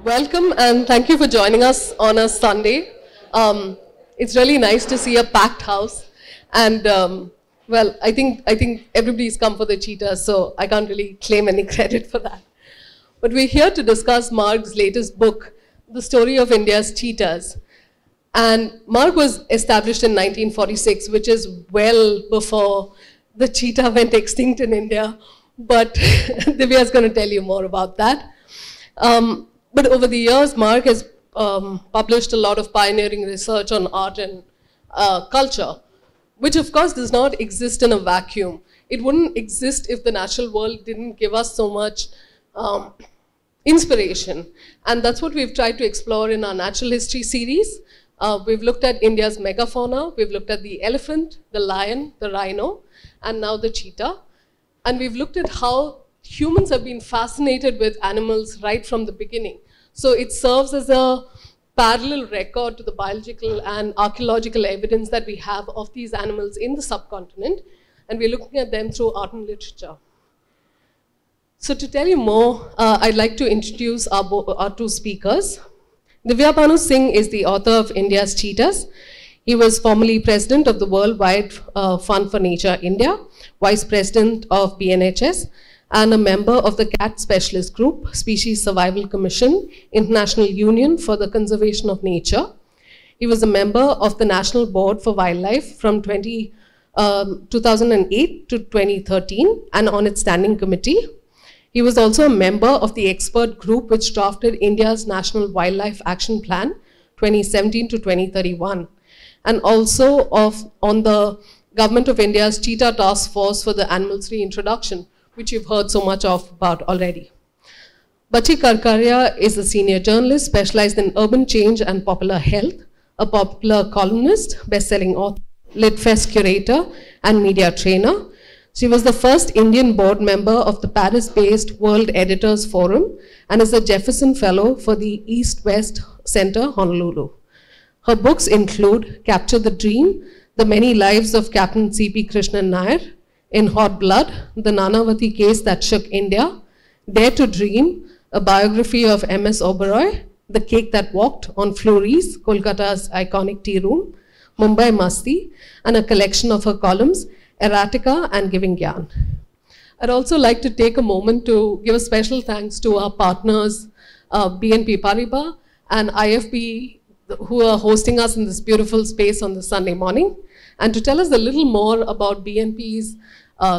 Welcome and thank you for joining us on a Sunday. It's really nice to see a packed house, and well, I think everybody's come for the Cheetahs, so I can't really claim any credit for that. But we're here to discuss Marg's latest book, The Story of India's Cheetahs. And Marg was established in 1946, which is well before the cheetah went extinct in India. But Divya is going to tell you more about that. But over the years, Marg has published a lot of pioneering research on art and culture, which of course does not exist in a vacuum. It wouldn't exist if the natural world didn't give us so much inspiration. And that's what we've tried to explore in our natural history series. We've looked at India's megafauna, we've looked at the elephant, the lion, the rhino, and now the cheetah. And we've looked at how humans have been fascinated with animals right from the beginning. So it serves as a parallel record to the biological and archaeological evidence that we have of these animals in the subcontinent. And we're looking at them through art and literature. So to tell you more, I'd like to introduce our two speakers. Divyabhanusinh is the author of India's Cheetahs. He was formerly president of the Worldwide Fund for Nature India, vice president of BNHS, and a member of the CAT Specialist Group, Species Survival Commission, International Union for the Conservation of Nature. He was a member of the National Board for Wildlife from 2008 to 2013 and on its standing committee. He was also a member of the expert group which drafted India's National Wildlife Action Plan 2017 to 2031, and also on the Government of India's Cheetah Task Force for the Animals Reintroduction, which you've heard so much about already. Bachi Karkaria is a senior journalist specialized in urban change and popular health, a popular columnist, best-selling author, LitFest curator, and media trainer. She was the first Indian board member of the Paris-based World Editors Forum and is a Jefferson Fellow for the East-West Center, Honolulu. Her books include Capture the Dream, The Many Lives of Captain C.P. Krishnan Nair, In Hot Blood, The Nanavati Case That Shook India, Dare to Dream, a biography of M.S. Oberoi, The Cake That Walked on Fleury's, Kolkata's iconic tea room, Mumbai Masti, and a collection of her columns, Erratica and Giving Gyan. I'd also like to take a moment to give a special thanks to our partners, BNP Paribas and IFBE, who are hosting us in this beautiful space on this Sunday morning. And to tell us a little more about BNP's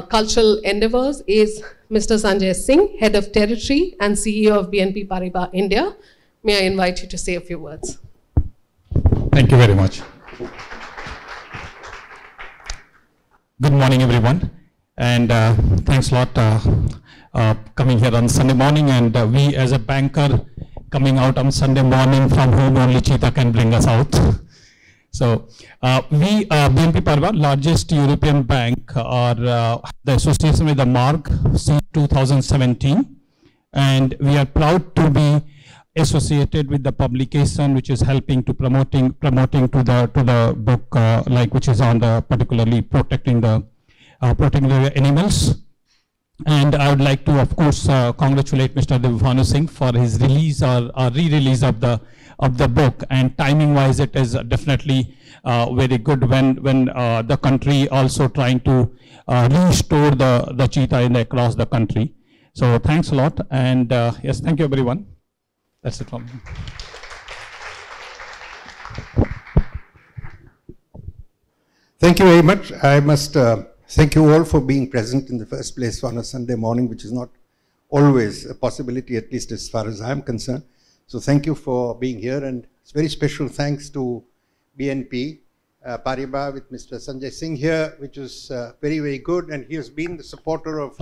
cultural endeavors is Mr. Sanjay Singh, Head of Territory and CEO of BNP Paribas India. May I invite you to say a few words? Thank you very much. Good morning, everyone. And thanks a lot coming here on Sunday morning. And we as a banker coming out on Sunday morning from whom only Cheetah can bring us out. So we, BNP Paribas, largest European bank, are the association with the Marg since 2017. And we are proud to be associated with the publication which is helping to promoting to the book, like which is on the particularly protecting the animals. And I would like to, of course, congratulate Mr. Divyabhanusinh for his release or re-release of the book. And timing-wise, it is definitely very good when the country also trying to restore the cheetah across the country. So thanks a lot. And yes, thank you, everyone. That's it from me. Thank you very much. I must thank you all for being present in the first place on a Sunday morning, which is not always a possibility, at least as far as I'm concerned. So thank you for being here, and it's very special thanks to BNP Paribas with Mr. Sanjay Singh here, which is very, very good, and he has been the supporter of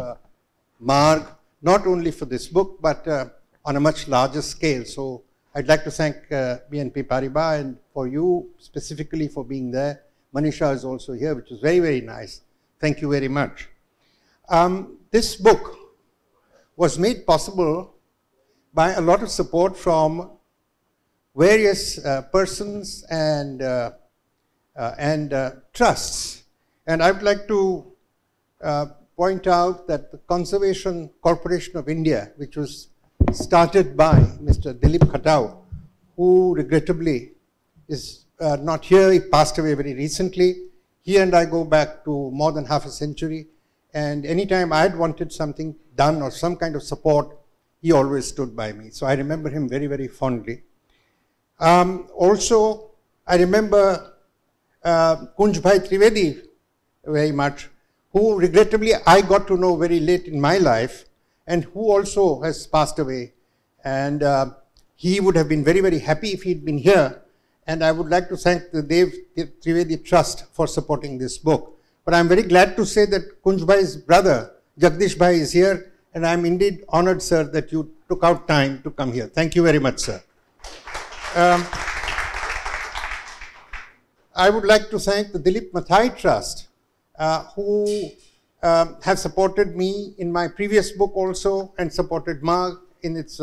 Marg, not only for this book, but on a much larger scale. So I'd like to thank BNP Paribas and for you specifically for being there. Manisha is also here, which is very, very nice. Thank you very much. This book was made possible by a lot of support from various persons and trusts. And I would like to point out that the Conservation Corporation of India, which was started by Mr. Dilip Khatau, who regrettably is not here. He passed away very recently. He and I go back to more than half a century. And anytime I had wanted something done or some kind of support, he always stood by me. So I remember him very, very fondly. Also, I remember Kunjbhai Trivedi very much, who regrettably I got to know very late in my life, and who also has passed away. And he would have been very, very happy if he'd been here. And I would like to thank the Dev Trivedi Trust for supporting this book. But I'm very glad to say that Kunjbhai's brother, Jagdish Bhai, is here. And I'm indeed honored, sir, that you took out time to come here. Thank you very much, sir. I would like to thank the Dilip Mathai Trust, who have supported me in my previous book also, and supported Marg in its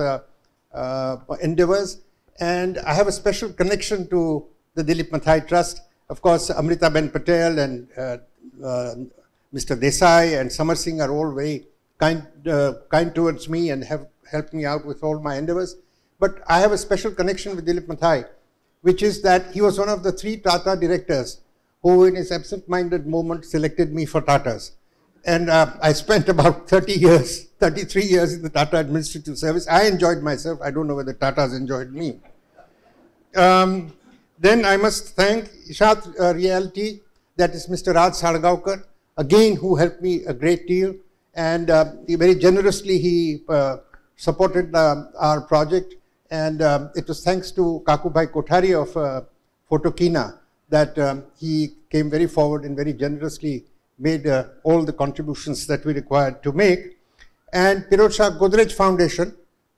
endeavors. And I have a special connection to the Dilip Mathai Trust. Of course, Amrita Ben Patel and Mr. Desai and Samar Singh are all very kind towards me and have helped me out with all my endeavors. But I have a special connection with Dilip Mathai, which is that he was one of the 3 Tata directors who in his absent-minded moment selected me for Tatas. And I spent about 33 years in the Tata administrative service. I enjoyed myself. I don't know whether Tatas enjoyed me. Then I must thank Ishat Realty, that is Mr. Raj Sargaonkar, again, who helped me a great deal. And he very generously he supported our project. And it was thanks to Kakubhai Kothari of Photokina that he came very forward and very generously made all the contributions that we required to make. And Piroj Shah Godrej Foundation,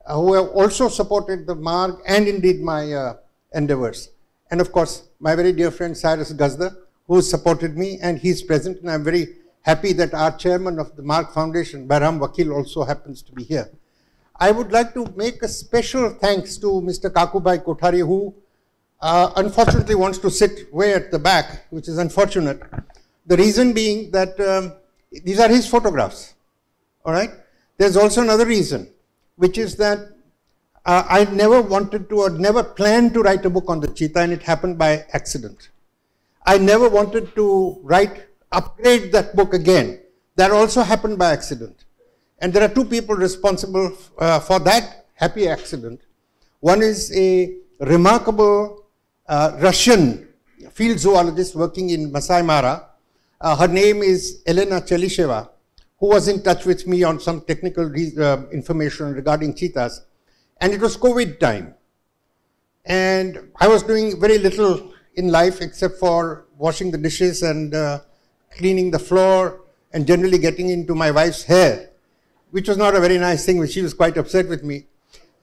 who have also supported the Marg and indeed my endeavors. And of course, my very dear friend Cyrus Gazda, who has supported me, and he's present, and I'm very happy that our chairman of the Marg Foundation, Bahram Vakil, also happens to be here. I would like to make a special thanks to Mr. Kakubhai Kothari, who unfortunately wants to sit way at the back, which is unfortunate. The reason being that these are his photographs, all right? There's also another reason, which is that I never wanted to or never planned to write a book on the cheetah, and it happened by accident. I never wanted to upgrade that book again. That also happened by accident. And there are 2 people responsible for that happy accident. One is a remarkable Russian field zoologist working in Masai Mara. Her name is Elena Chelisheva, who was in touch with me on some technical information regarding cheetahs. And it was COVID time. And I was doing very little in life except for washing the dishes and cleaning the floor and generally getting into my wife's hair, which was not a very nice thing, which she was quite upset with me.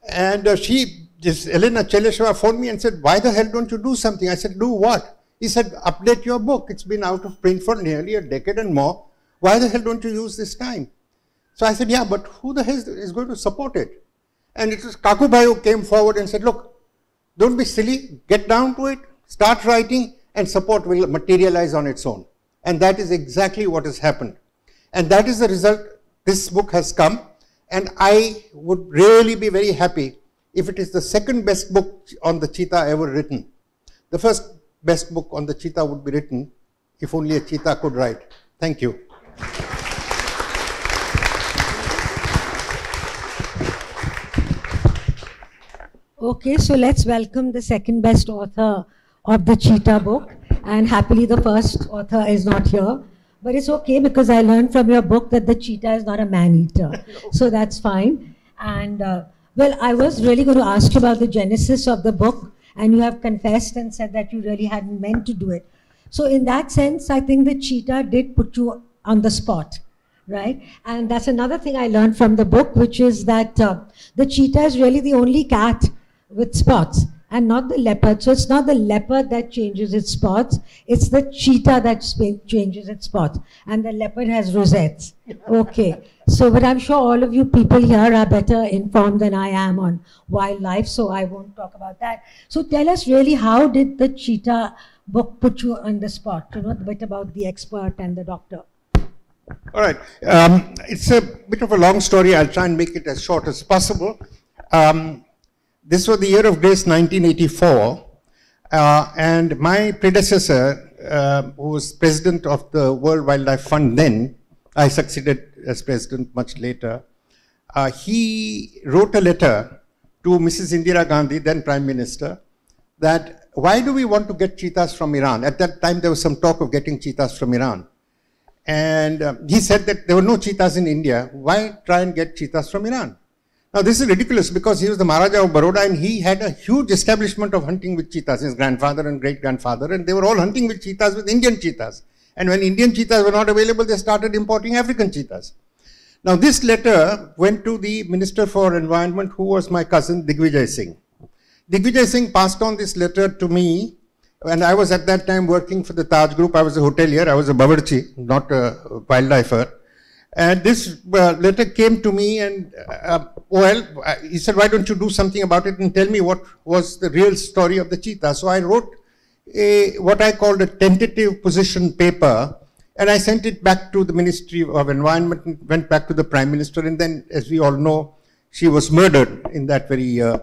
And Elena Chelisheva phoned me and said, "Why the hell don't you do something?" I said, "Do what?" He said, "Update your book. It's been out of print for nearly a decade and more. Why the hell don't you use this time?" So I said, "Yeah, but who the hell is going to support it?" And it was Kakubhai who came forward and said, "Look, don't be silly. Get down to it. Start writing, and support will materialize on its own." And that is exactly what has happened. And that is the result. This book has come. And I would really be very happy if it is the second best book on the cheetah ever written. The first best book on the cheetah would be written if only a cheetah could write. Thank you. Okay, so let's welcome the second best author of the Cheetah book. And happily the first author is not here. But it's okay because I learned from your book that the cheetah is not a man-eater. So that's fine. And well, I was really going to ask you about the genesis of the book. And you have confessed and said that you really hadn't meant to do it. So in that sense, I think the cheetah did put you on the spot. Right? And that's another thing I learned from the book, which is that the cheetah is really the only cat with spots and not the leopard. So it's not the leopard that changes its spots, it's the cheetah that changes its spots. And the leopard has rosettes. Okay. So, but I'm sure all of you people here are better informed than I am on wildlife, so I won't talk about that. So tell us really, how did the cheetah book put you on the spot? You know, a bit about the expert and the doctor. All right. It's a bit of a long story. I'll try and make it as short as possible. This was the year of grace 1984, and my predecessor, who was president of the World Wildlife Fund then, I succeeded as president much later, he wrote a letter to Mrs. Indira Gandhi, then Prime Minister, that why do we want to get cheetahs from Iran? At that time, there was some talk of getting cheetahs from Iran. And he said that there were no cheetahs in India. Why try and get cheetahs from Iran? Now, this is ridiculous because he was the Maharaja of Baroda and he had a huge establishment of hunting with cheetahs, his grandfather and great-grandfather, and they were all hunting with cheetahs, with Indian cheetahs. And when Indian cheetahs were not available, they started importing African cheetahs. Now, this letter went to the Minister for Environment, who was my cousin, Divyabhanusinh. Divyabhanusinh passed on this letter to me, and I was at that time working for the Taj Group. I was a hotelier, I was a bawarchi, not a wildlifer. And this letter came to me and, he said, why don't you do something about it and tell me what was the real story of the cheetah? So I wrote what I called a tentative position paper, and I sent it back to the Ministry of Environment and went back to the Prime Minister. And then, as we all know, she was murdered in that very year.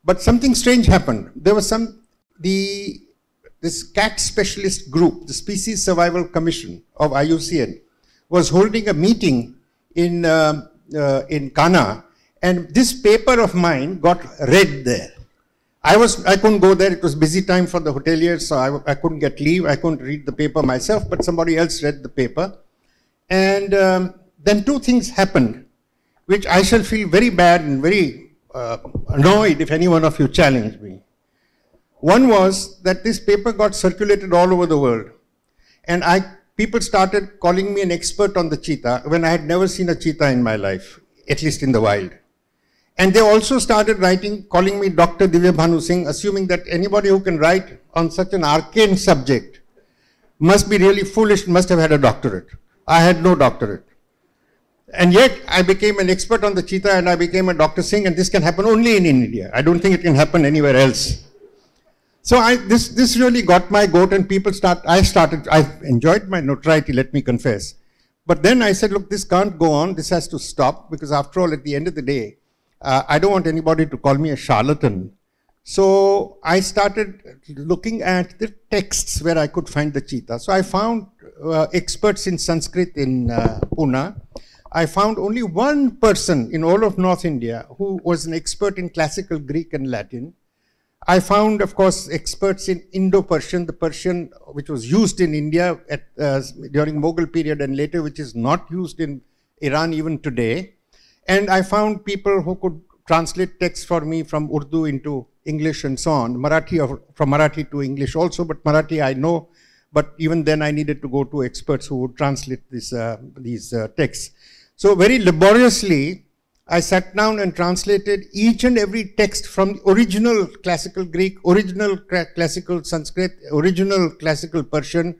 But something strange happened. There was this cat specialist group, the Species Survival Commission of IUCN, was holding a meeting in Kana, and this paper of mine got read there. I couldn't go there, it was busy time for the hoteliers, so I couldn't get leave, I couldn't read the paper myself, but somebody else read the paper. And then two things happened, which I shall feel very bad and very annoyed if any one of you challenge me. One was that this paper got circulated all over the world, and people started calling me an expert on the cheetah when I had never seen a cheetah in my life, at least in the wild. And they also started calling me Dr. Divyabhanusinh, assuming that anybody who can write on such an arcane subject must be really foolish, must have had a doctorate. I had no doctorate. And yet I became an expert on the cheetah and I became a Dr. Singh, and this can happen only in India. I don't think it can happen anywhere else. So this really got my goat, and I enjoyed my notoriety, let me confess. But then I said, look, this can't go on, this has to stop, because after all, at the end of the day, I don't want anybody to call me a charlatan. So I started looking at the texts where I could find the cheetah. So I found experts in Sanskrit in Pune. I found only one person in all of North India who was an expert in classical Greek and Latin. I found, of course, experts in Indo-Persian, the Persian which was used in India during Mughal period and later, which is not used in Iran even today. And I found people who could translate texts for me from Urdu into English and so on, from Marathi to English also, but Marathi I know, but even then I needed to go to experts who would translate these texts. So very laboriously, I sat down and translated each and every text from the original classical Greek, original classical Sanskrit, original classical Persian,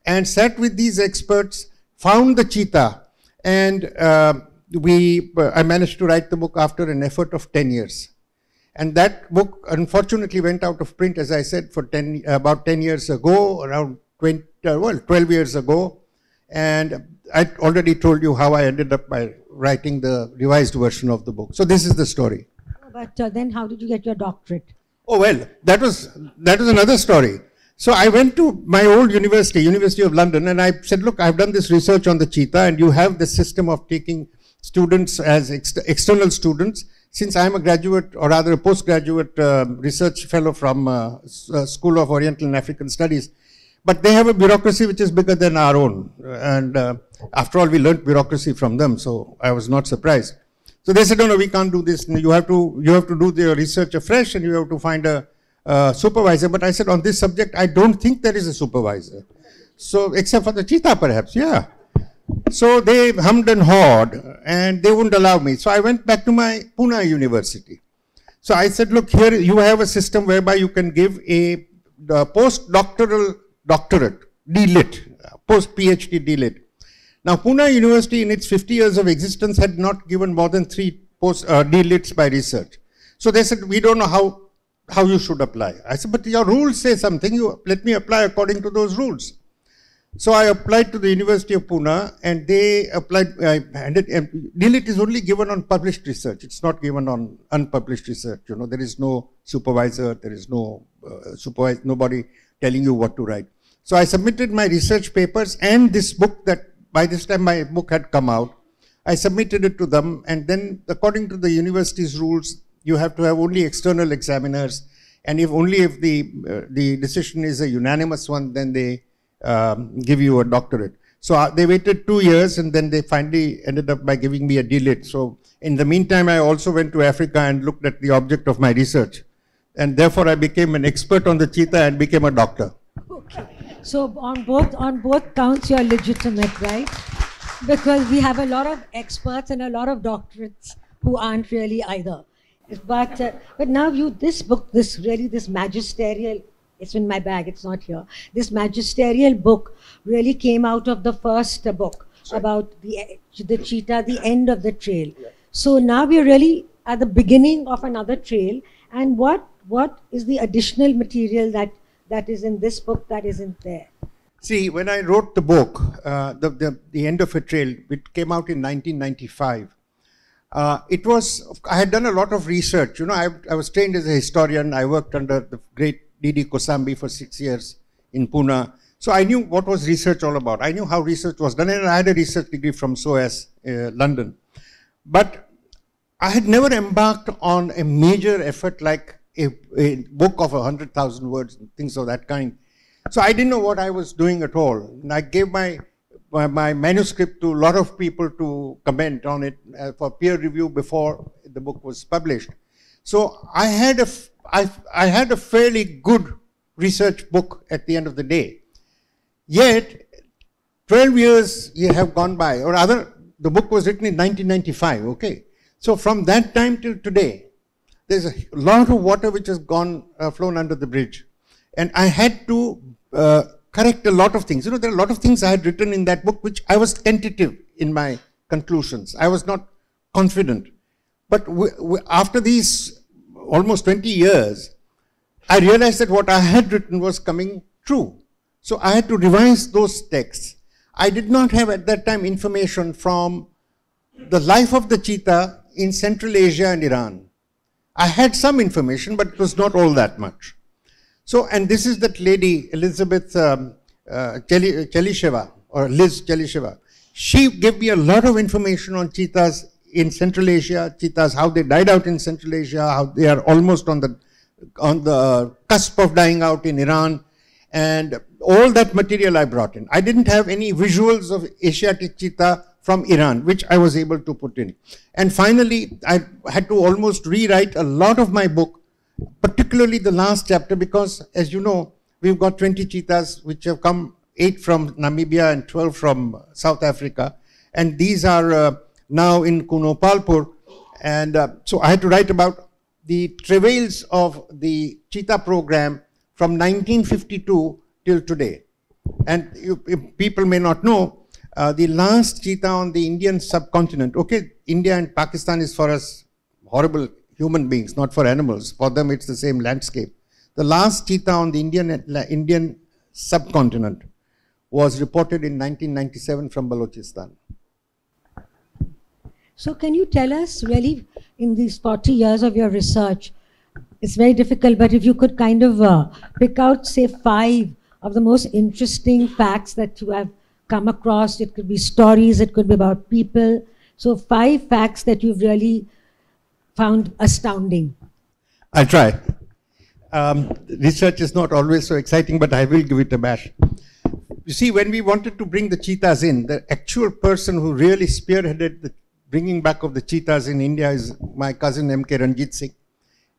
and sat with these experts, found the cheetah, and I managed to write the book after an effort of 10 years. And that book unfortunately went out of print, as I said, for about 10 years ago, around 12 years ago. And I already told you how I ended up by writing the revised version of the book. So this is the story. But then how did you get your doctorate? Oh, well, that was another story. So I went to my old university, University of London, and I said, look, I've done this research on the cheetah, and you have the system of taking students as external students. since I am a graduate, or rather a postgraduate research fellow from School of Oriental and African Studies, but they have a bureaucracy which is bigger than our own. And after all, we learnt bureaucracy from them, so I was not surprised. So they said, no, we can't do this. You have to do the research afresh, and you have to find a supervisor. But I said, on this subject, I don't think there is a supervisor. So, except for the cheetah, perhaps, yeah. So they hummed and hawed, and they wouldn't allow me. So I went back to my Pune University. So I said, look, here you have a system whereby you can give a postdoctoral doctorate, D.Lit, post-PhD D.Lit. Now, Pune University, in its 50 years of existence, had not given more than 3 D.Lits by research. So they said, we don't know how you should apply. I said, but your rules say something, you let me apply according to those rules. So I applied to the University of Pune, and they applied, D.Lit is only given on published research. It's not given on unpublished research. You know, there is no supervisor, there is no nobody telling you what to write. So I submitted my research papers and this book that, by this time my book had come out. I submitted it to them, and then according to the university's rules, you have to have only external examiners, and if the decision is a unanimous one, then they give you a doctorate. So they waited 2 years, and then they finally ended up by giving me a D.Lit. So in the meantime, I also went to Africa and looked at the object of my research, and therefore I became an expert on the cheetah and became a doctor. Okay. So on both counts, you're legitimate, right? Because we have a lot of experts and a lot of doctorates who aren't really either. But now this book, this magisterial, it's in my bag, it's not here. This magisterial book really came out of the first book about the cheetah, the end of the trail. Yeah. So now we're really at the beginning of another trail. And what is the additional material that is in this book that isn't there? See, when I wrote the book, the End of a Trail, it came out in 1995. I had done a lot of research. You know, I was trained as a historian. I worked under the great D.D. Kosambi for 6 years in Pune. So I knew what was research all about. I knew how research was done, and I had a research degree from SOAS, London. But I had never embarked on a major effort like a book of 100,000 words and things of that kind. So I didn't know what I was doing at all. And I gave my manuscript to a lot of people to comment on it for peer review before the book was published. So I had a fairly good research book at the end of the day. Yet, 12 years have gone by, or rather, the book was written in 1995, okay? So from that time till today, there's a lot of water which has flown under the bridge. And I had to correct a lot of things. You know, there are a lot of things I had written in that book which I was tentative in my conclusions. I was not confident. But after these almost 20 years, I realized that what I had written was coming true. So I had to revise those texts. I did not have at that time information from the life of the cheetah in Central Asia and Iran. I had some information, but it was not all that much. So, and this is that lady, Elizabeth Chelisheva, or Liz Chelisheva. She gave me a lot of information on cheetahs in Central Asia, cheetahs, how they died out in Central Asia, how they are almost on the cusp of dying out in Iran, and all that material I brought in. I didn't have any visuals of Asiatic cheetah from Iran, which I was able to put in. And finally, I had to almost rewrite a lot of my book, particularly the last chapter, because as you know, we've got 20 cheetahs, which have come, 8 from Namibia and 12 from South Africa. And these are now in Kuno Palpur. And so I had to write about the travails of the cheetah program from 1952 till today. And people may not know, the last cheetah on the Indian subcontinent, okay, India and Pakistan is for us horrible human beings, not for animals. For them, it's the same landscape. The last cheetah on the Indian subcontinent was reported in 1997 from Balochistan. So can you tell us really, in these 40 years of your research, it's very difficult, but if you could kind of pick out, say, 5 of the most interesting facts that you have come across. It could be stories, it could be about people. So 5 facts that you've really found astounding? I'll try. Research is not always so exciting, but I will give it a bash. You see, when we wanted to bring the cheetahs in, the actual person who really spearheaded the bringing back of the cheetahs in India is my cousin M.K. Ranjit Singh.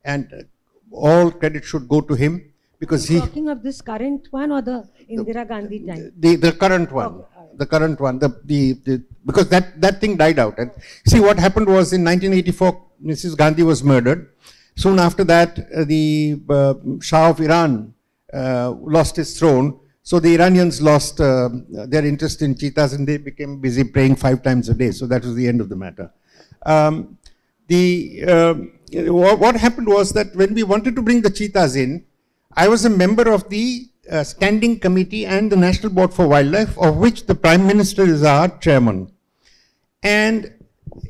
And all credit should go to him, because he... Talking of this current one or the Indira Gandhi time? The current one. The current one. Because that thing died out. And see, what happened was in 1984, Mrs. Gandhi was murdered. Soon after that, the Shah of Iran lost his throne. So the Iranians lost their interest in cheetahs, and they became busy praying 5 times a day. So that was the end of the matter. What happened was that when we wanted to bring the cheetahs in, I was a member of the Standing Committee and the National Board for Wildlife, of which the Prime Minister is our chairman. And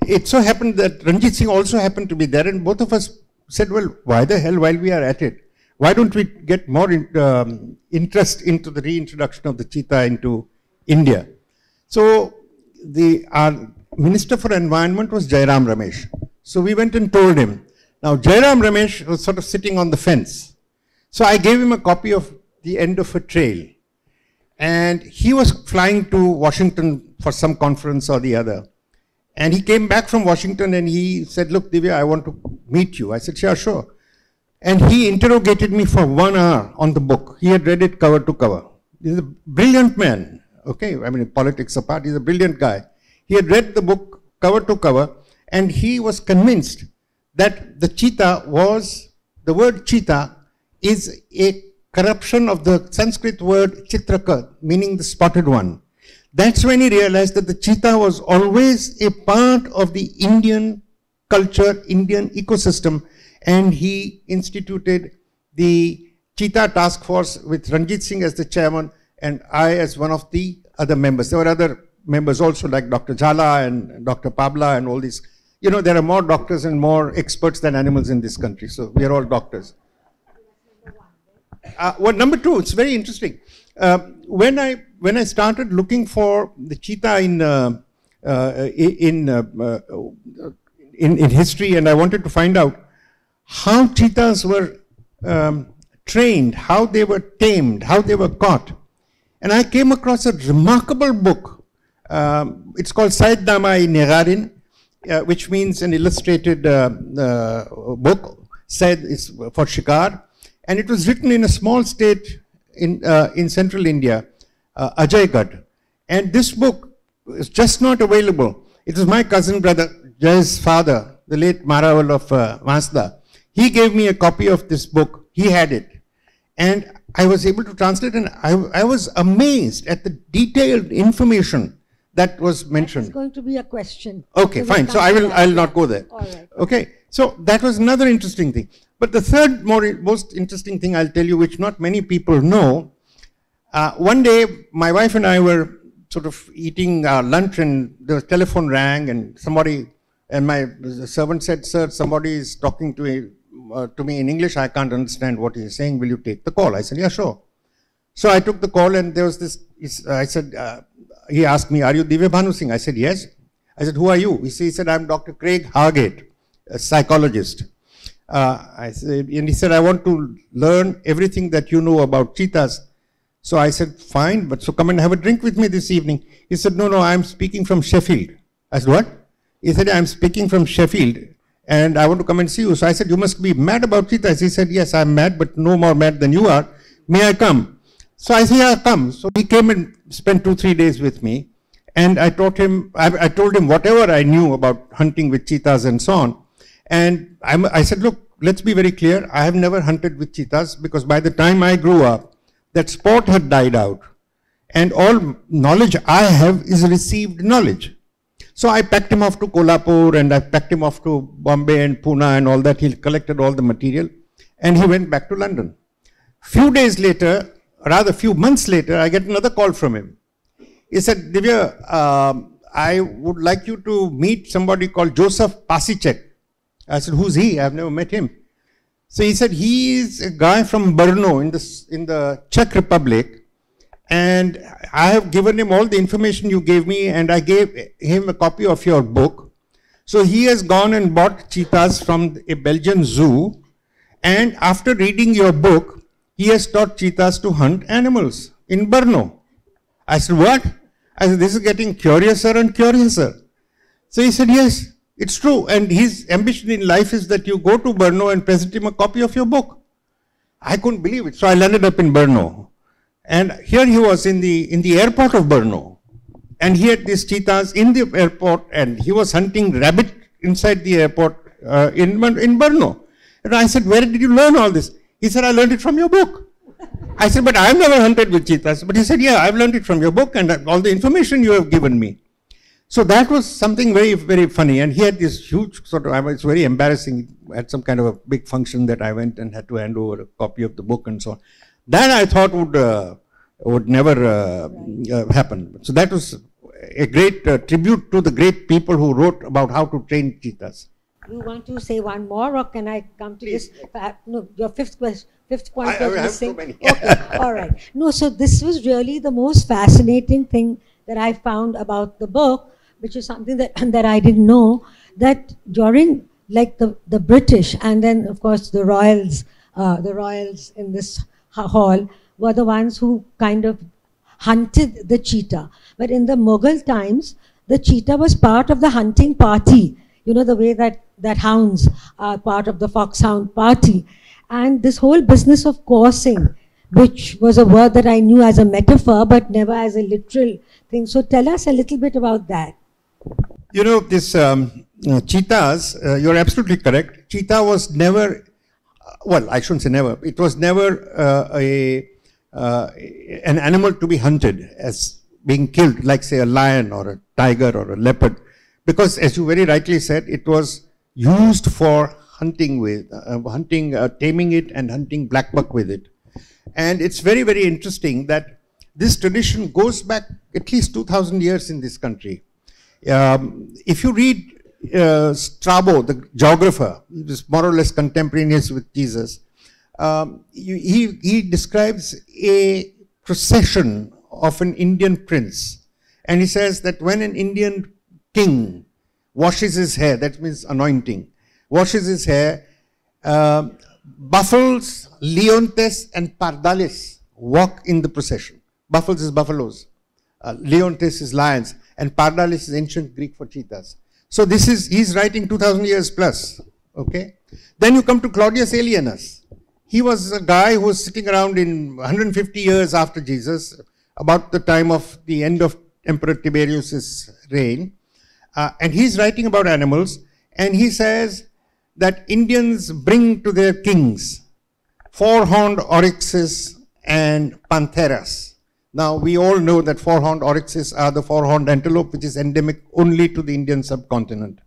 it so happened that Ranjit Singh also happened to be there, and both of us said, well, why the hell, while we are at it, why don't we get more interest into the reintroduction of the cheetah into India? So our Minister for Environment was Jairam Ramesh. So we went and told him. Now Jairam Ramesh was sort of sitting on the fence. So I gave him a copy of The End of a Trail. And he was flying to Washington for some conference or the other. And he came back from Washington and he said, look, Divya, I want to meet you. I said, yeah, sure. And he interrogated me for 1 hour on the book. He had read it cover to cover. He's a brilliant man. Okay, I mean, politics apart, he's a brilliant guy. He had read the book cover to cover, and he was convinced that the cheetah was, the word cheetah is a corruption of the Sanskrit word chitraka, meaning the spotted one. That's when he realized that the cheetah was always a part of the Indian culture, Indian ecosystem, and he instituted the Cheetah Task Force with Ranjit Singh as the chairman and I as one of the other members. There were other members also, like Dr. Jhala and Dr. Pabla and all these. You know, there are more doctors and more experts than animals in this country, so we are all doctors. Well, number 2, it's very interesting. When I started looking for the cheetah in history, and I wanted to find out how cheetahs were trained, how they were tamed, how they were caught. And I came across a remarkable book. It's called Said-Nama-i-Negarin, which means an illustrated book. Said is for shikar. And it was written in a small state in central India, Ajaygarh. And this book is just not available. It was my cousin brother, Jay's father, the late Maraval of Masda. He gave me a copy of this book. He had it. And I was able to translate, and I was amazed at the detailed information that was mentioned. It's going to be a question. Okay, fine. So I'll not go there. All right. Okay. So that was another interesting thing. But the third most interesting thing I'll tell you, which not many people know, one day my wife and I were sort of eating lunch, and the telephone rang, and the servant said, sir, somebody is talking to me in English. I can't understand what he's saying. Will you take the call? I said, yeah, sure. So I took the call, and there was this, I said, he asked me, are you Divyabhanusinh? I said, yes. I said, who are you? He said, I'm Dr. Craig Hargate, a psychologist. And he said, I want to learn everything that you know about cheetahs. So I said, fine, but so come and have a drink with me this evening. He said, no, I'm speaking from Sheffield. I said, what? He said, I'm speaking from Sheffield, and I want to come and see you. So I said, you must be mad about cheetahs. He said, yes, I'm mad, but no more mad than you are. May I come? So I said, yeah, come. So he came and spent 2-3 days with me. And I told him whatever I knew about hunting with cheetahs and so on. And I said, look, let's be very clear. I have never hunted with cheetahs, because by the time I grew up, that sport had died out. And all knowledge I have is received knowledge. So I packed him off to Kolhapur, and I packed him off to Bombay and Pune and all that. He collected all the material, and he went back to London. Few months later, I get another call from him. He said, Divya, I would like you to meet somebody called Joseph Pasicek. I said, who's he? I've never met him. So he said, he is a guy from Brno in the Czech Republic, and I have given him all the information you gave me, and I gave him a copy of your book. So he has gone and bought cheetahs from a Belgian zoo, and after reading your book, he has taught cheetahs to hunt animals in Brno. I said, what? I said, this is getting curiouser and curiouser. So he said, yes, it's true. And his ambition in life is that you go to Brno and present him a copy of your book. I couldn't believe it. So I landed up in Brno. And here he was in the airport of Brno. And he had these cheetahs in the airport, and he was hunting rabbit inside the airport in Brno. And I said, where did you learn all this? He said, I learned it from your book. I said, but I've never hunted with cheetahs. But he said, yeah, I've learned it from your book and all the information you have given me. So that was something very, very funny. And he had this huge sort of, it's very embarrassing. At some kind of a big function that I went and had to hand over a copy of the book and so on. That I thought would never happen. So that was a great tribute to the great people who wrote about how to train cheetahs. You want to say one more, or can I come to Please. this? No, your fifth point I was have missing. so many. Okay, all right. No, so this was really the most fascinating thing that I found about the book, which is something that that I didn't know, that during like the British and then of course the royals in this hall were the ones who kind of hunted the cheetah. But in the Mughal times, the cheetah was part of the hunting party. You know, the way that hounds are part of the foxhound party. And this whole business of coursing, which was a word that I knew as a metaphor, but never as a literal thing. So tell us a little bit about that. You know, this cheetahs, you're absolutely correct. Cheetah was never, well, I shouldn't say never. It was never an animal to be hunted as being killed, like say a lion or a tiger or a leopard. Because as you very rightly said, it was used for hunting with, taming it and hunting black buck with it. And it's very, very interesting that this tradition goes back at least 2,000 years in this country. If you read Strabo, the geographer, he was more or less contemporaneous with Jesus, he describes a procession of an Indian prince. And he says that when an Indian king washes his hair, that means anointing, washes his hair, buffles, leontes and pardales walk in the procession. Buffles is buffaloes, leontes is lions, and pardales is ancient Greek for cheetahs. So this is, he's writing 2,000 years plus, okay? Then you come to Claudius Alienus. He was a guy who was sitting around in 150 years after Jesus, about the time of the end of Emperor Tiberius's reign. And he's writing about animals, and he says that Indians bring to their kings four-horned oryxes and pantheras. Now, we all know that four-horned oryxes are the four-horned antelope, which is endemic only to the Indian subcontinent.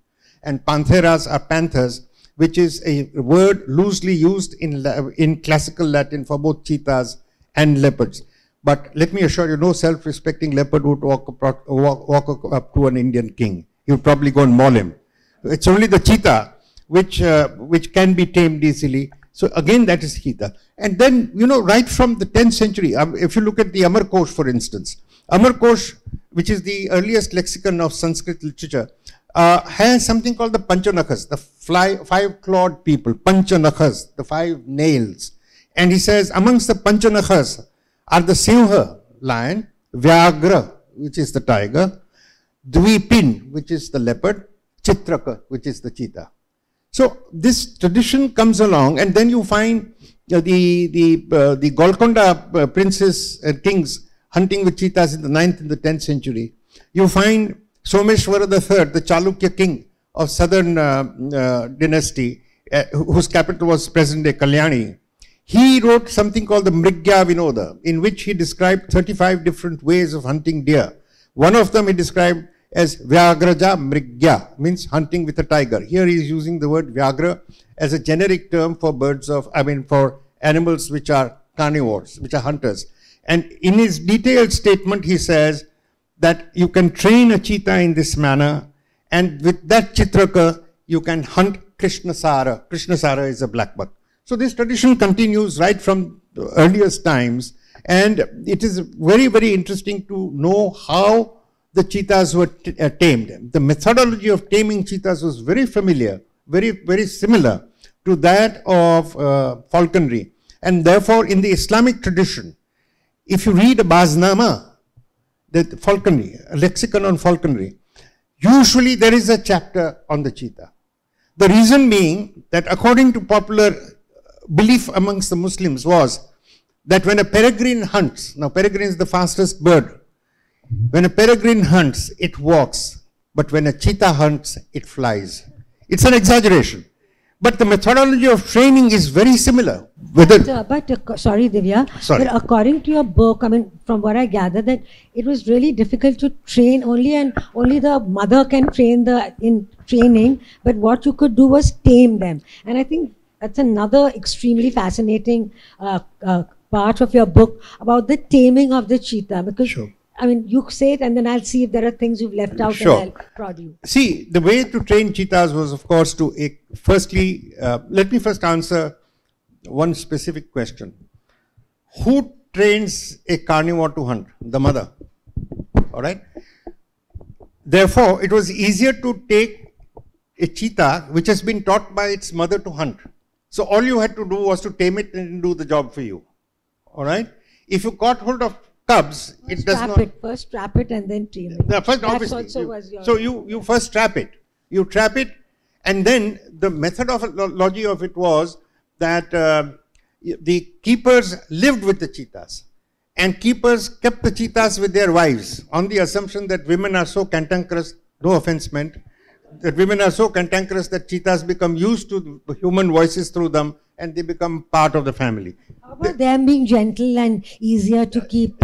And pantheras are panthers, which is a word loosely used in classical Latin for both cheetahs and leopards. But let me assure you, no self-respecting leopard would walk up to an Indian king. He would probably go and maul him. It's only the cheetah which can be tamed easily. So again, that is cheetah. And then, you know, right from the 10th century, if you look at the Amarkosh, for instance, Amarkosh, which is the earliest lexicon of Sanskrit literature, has something called the Panchanakhas, the five-clawed people, Panchanakhas, the 5 nails. And he says, amongst the Panchanakhas are the Simha, lion, Vyagra, which is the tiger, Dvipin, which is the leopard, Chitraka, which is the cheetah. So this tradition comes along, and then you find the Golconda princes and kings hunting with cheetahs in the 9th and the 10th century. You find Someshwara III, the Chalukya king of southern dynasty, whose capital was present-day Kalyani. He wrote something called the Mrigya Vinoda, in which he described 35 different ways of hunting deer. One of them he described as Vyagraja Mrigya, means hunting with a tiger. Here he is using the word Vyagra as a generic term for for animals which are carnivores, which are hunters. And in his detailed statement, he says that you can train a cheetah in this manner, and with that Chitraka, you can hunt Krishnasara. Krishnasara is a black buck. So this tradition continues right from the earliest times, and it is very, very interesting to know how the cheetahs were tamed. The methodology of taming cheetahs was very familiar, very similar to that of falconry. And therefore, in the Islamic tradition, if you read a Baznama, the falconry, a lexicon on falconry, usually there is a chapter on the cheetah. The reason being that according to popular belief amongst the Muslims was that when a peregrine hunts, now peregrine is the fastest bird, when a peregrine hunts, it walks, but when a cheetah hunts, it flies. It's an exaggeration. But the methodology of training is very similar. Sorry, Divya. Sorry. But according to your book, I mean, from what I gather, that it was really difficult to train and only the mother can train in training. But what you could do was tame them. And I think that's another extremely fascinating part of your book about the taming of the cheetah. Because sure. I mean, you say it and then I'll see if there are things you've left out sure. and I'll prod you. See, the way to train cheetahs was, of course, to firstly, let me first answer one specific question. Who trains a carnivore to hunt? The mother. All right? Therefore, it was easier to take a cheetah which has been taught by its mother to hunt. So all you had to do was to tame it and do the job for you. All right? If you caught hold of cubs, it does not. First trap it and then tame it. No, first, That's obviously. also was your. So you first trap it. You trap it, and then the methodology of it was that the keepers lived with the cheetahs, and keepers kept the cheetahs with their wives on the assumption that women are so cantankerous. No offense meant. That women are so cantankerous that cheetahs become used to the human voices through them, and they become part of the family. How about them being gentle and easier to keep?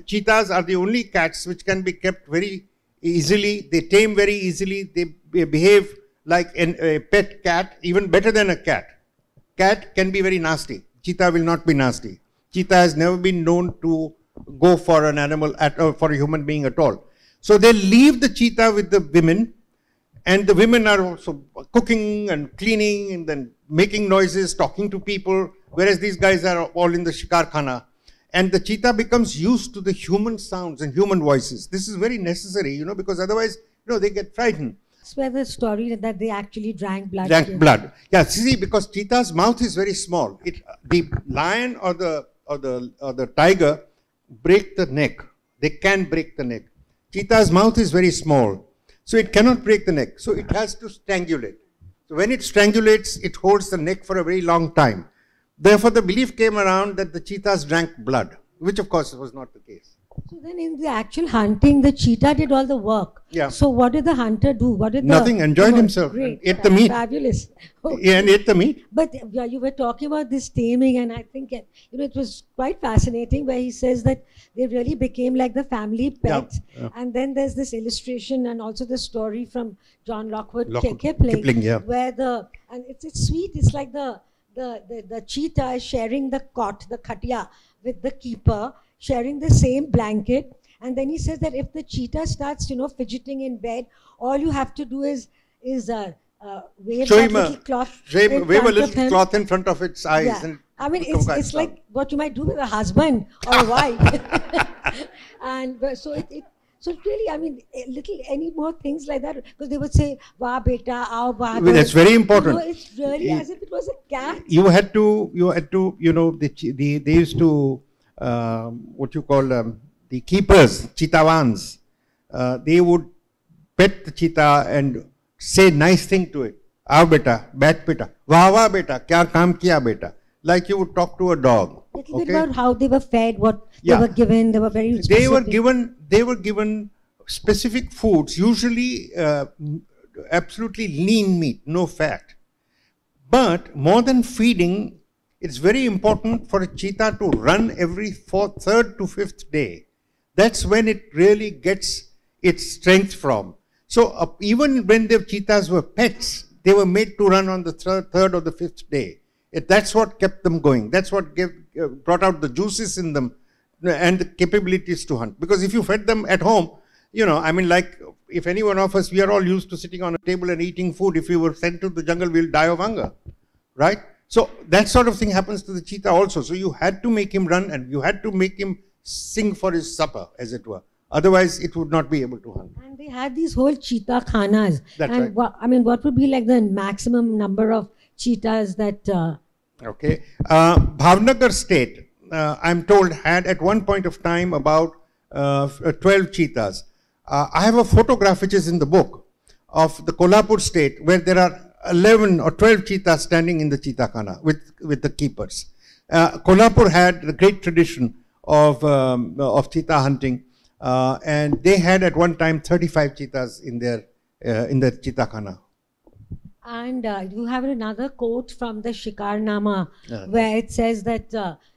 Cheetahs are the only cats which can be kept very easily. They tame very easily. They behave like a pet cat, even better than a cat. Cat can be very nasty. Cheetah will not be nasty. Cheetah has never been known to go for an animal, for a human being at all. So they leave the cheetah with the women, and the women are also cooking and cleaning and then making noises, talking to people, whereas these guys are all in the shikar khana. And the cheetah becomes used to the human sounds and human voices. This is very necessary, because otherwise, they get frightened. That's where the story that they actually drank blood. Yeah, see, because cheetah's mouth is very small. The lion or the tiger break the neck. They can break the neck. Cheetah's mouth is very small, so it cannot break the neck. So it has to strangulate. So when it strangulates, it holds the neck for a very long time. Therefore, the belief came around that the cheetahs drank blood, which of course was not the case. So then in the actual hunting, the cheetah did all the work. Yeah. So what did the hunter do? Nothing, enjoyed himself. Great. Ate the meat. Fabulous. Okay. Yeah, and ate the meat. But you were talking about this taming, and I think it was quite fascinating where he says that they really became like the family pets. Yeah. And then there's this illustration and also the story from John Lockwood Kipling, yeah. where and it's sweet. It's like the cheetah is sharing the cot, the khatia, with the keeper, sharing the same blanket. And then he says that if the cheetah starts, fidgeting in bed, all you have to do is wave a little cloth. Wave a little cloth in front of its eyes. Yeah. And I mean, it's like what you might do with a husband or a wife. And so really, I mean, any more things like that, because they would say, "Wah beta, aao bahadur." That's very important. It's really as if it was a cat. You had to, they used to, what you call the keepers, cheetahwans. They would pet the cheetah and say nice thing to it. Aao beta, bat beta, wah beta, kya kaam kiya beta. Like you would talk to a dog. A little bit about how they were fed, what they were given. They were very specific. They were given specific foods, usually absolutely lean meat, no fat. But more than feeding, it's very important for a cheetah to run every third to fifth day. That's when it really gets its strength from. So even when the cheetahs were pets, they were made to run on the third or the fifth day. That's what kept them going. That's what brought out the juices in them and the capabilities to hunt. Because if you fed them at home, I mean, like if any one of us, we are all used to sitting on a table and eating food. If we were sent to the jungle, we'll die of hunger, right? So that sort of thing happens to the cheetah also. So you had to make him run and you had to make him sing for his supper, as it were. Otherwise, it would not be able to hunt. And they had these whole cheetah khanas. That's and right. what would be like the maximum number of cheetahs that... Okay. Bhavnagar state, I'm told, had at one point of time about 12 cheetahs. I have a photograph which is in the book of the Kolhapur state where there are 11 or 12 cheetahs standing in the cheetah khana with the keepers. Kolhapur had a great tradition of cheetah hunting, and they had at one time 35 cheetahs in their cheetah khana. And you have another quote from the Shikarnama where it says that